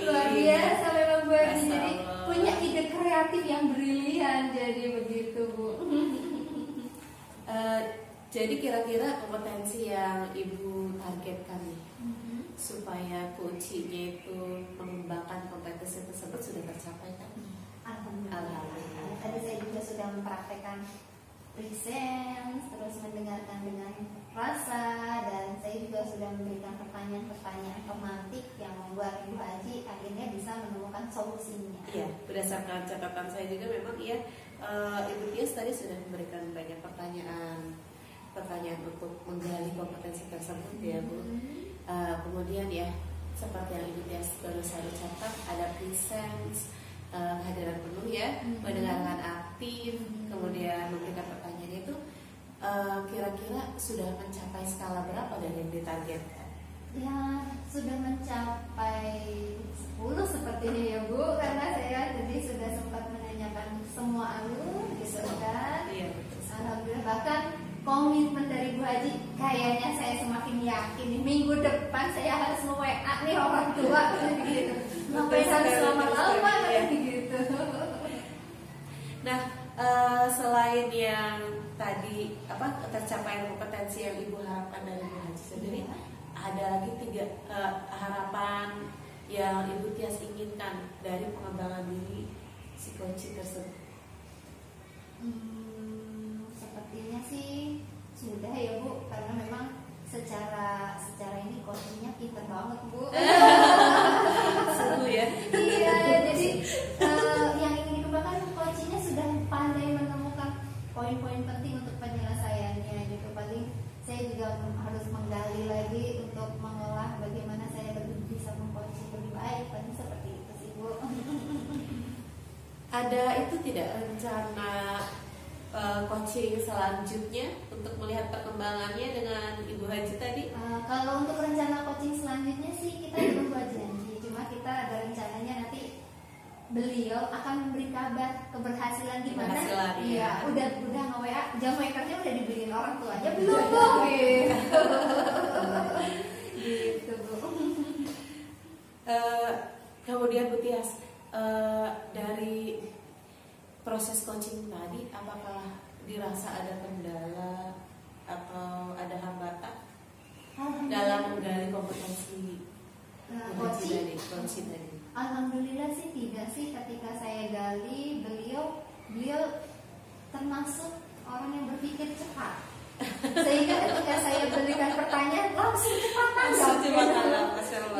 C: luar biasa.
B: Jadi kira-kira kompetensi yang Ibu targetkan nih supaya coachingnya itu mengembangkan kompetensi tersebut sudah tercapai kan?
C: Alhamdulillah. Tadi saya juga sudah mempraktekkan present, terus mendengarkan dengan rasa, dan saya juga sudah memberikan pertanyaan-pertanyaan tematik yang membuat Ibu Haji akhirnya bisa menemukan solusinya.
B: Iya, berdasarkan catatan saya juga memang Ibu Tias tadi sudah memberikan banyak pertanyaan untuk menggali kompetensi tersebut ya Bu. Kemudian ya seperti yang Ibu Tias baru saya catat, ada presence, kehadiran penuh ya, mendengarkan aktif, kemudian memberikan pertanyaan itu kira-kira sudah mencapai skala berapa dari yang ditargetkan?
C: Ya sudah mencapai 10 sepertinya ya Bu, karena saya tadi sudah sempat menanyakan semua alur gitu kan.
B: Iya, betul.
C: Alhamdulillah, bahkan komitmen dari Bu Haji kayaknya saya semakin yakin nih, minggu depan saya harus nge-WA nih orang tua gitu. Ngapain harus lama-lama gitu.
B: Nah, selain yang tadi tercapaian kompetensi yang Ibu harapkan dari Bu Haji sendiri, ada lagi 3 harapan yang Ibu Tias inginkan dari pengembangan diri si coaching tersebut.
C: Sepertinya sih sudah ya Bu, karena memang secara ini coachingnya pinter banget Bu.
B: Seru ya.
C: Iya, jadi yang ingin dikembangkan coachingnya sudah pandai menemukan poin-poin penting untuk penyelesaiannya gitu. Paling saya juga harus menggali lagi untuk mengolah bagaimana saya lebih bisa mengcoaching lebih baik. Paling seperti itu sih Bu.
B: Ada itu tidak rencana coaching selanjutnya untuk melihat perkembangannya dengan Ibu Haji tadi?
C: Kalau untuk rencana coaching selanjutnya sih kita belum buat janji, cuma kita ada rencananya nanti beliau akan memberi kabar keberhasilan gimana. Iya, udah nge-WA, jam wakernya udah dibeliin orang tuanya belum Bu? Gitu. Gitu Bu.
B: Kemudian Bu Tias, dari proses coaching tadi, apakah dirasa ada kendala atau ada hambatan dalam menggali kompetensi coaching tadi?
C: Alhamdulillah sih tidak sih, ketika saya gali beliau termasuk orang yang berpikir cepat, sehingga ketika saya berikan pertanyaan langsung cepat tanggap.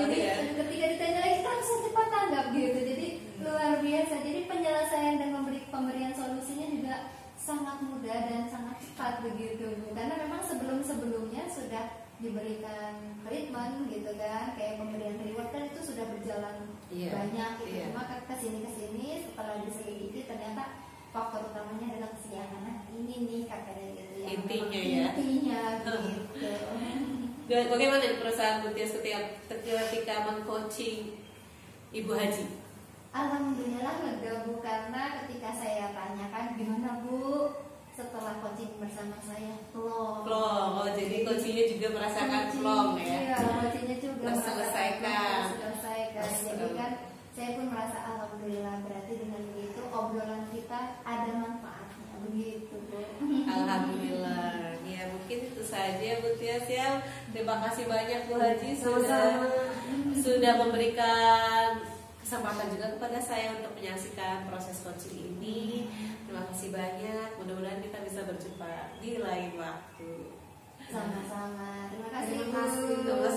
C: Jadi ketika ditanya lagi langsung cepat tanggap gitu. Jadi luar biasa. Jadi penyelesaian dan pemberian solusinya juga sangat mudah dan sangat cepat begitu Bu. Karena memang sebelumnya sudah diberikan treatment gitu kan, kayak pemberian reward kan itu sudah berjalan banyak gitu. Cuma kesini setelah diselidiki ternyata faktor utamanya adalah kesiangan. Nah ini nih katanya gitu ya. Intinya gitu.
B: Bagaimana di perusahaan Bu Tias ketika meng-coaching Ibu Haji?
C: Alhamdulillah lega Bu, karena ketika saya tanyakan gimana Bu setelah coaching bersama saya, plong. Oh,
B: jadi coachingnya juga merasakan plong ya?
C: Iya, coachingnya juga
B: terselesaikan.
C: Jadi kan saya pun merasa alhamdulillah, berarti dengan begitu obrolan kita ada manfaatnya begitu Bu.
B: Alhamdulillah. Ya mungkin itu saja Bu Tias ya. Terima kasih banyak Bu Haji sudah memberikan kesempatan juga kepada saya untuk menyaksikan proses coaching ini. Terima kasih banyak. Mudah-mudahan kita bisa berjumpa di lain waktu.
C: Sama-sama. Terima kasih Bu.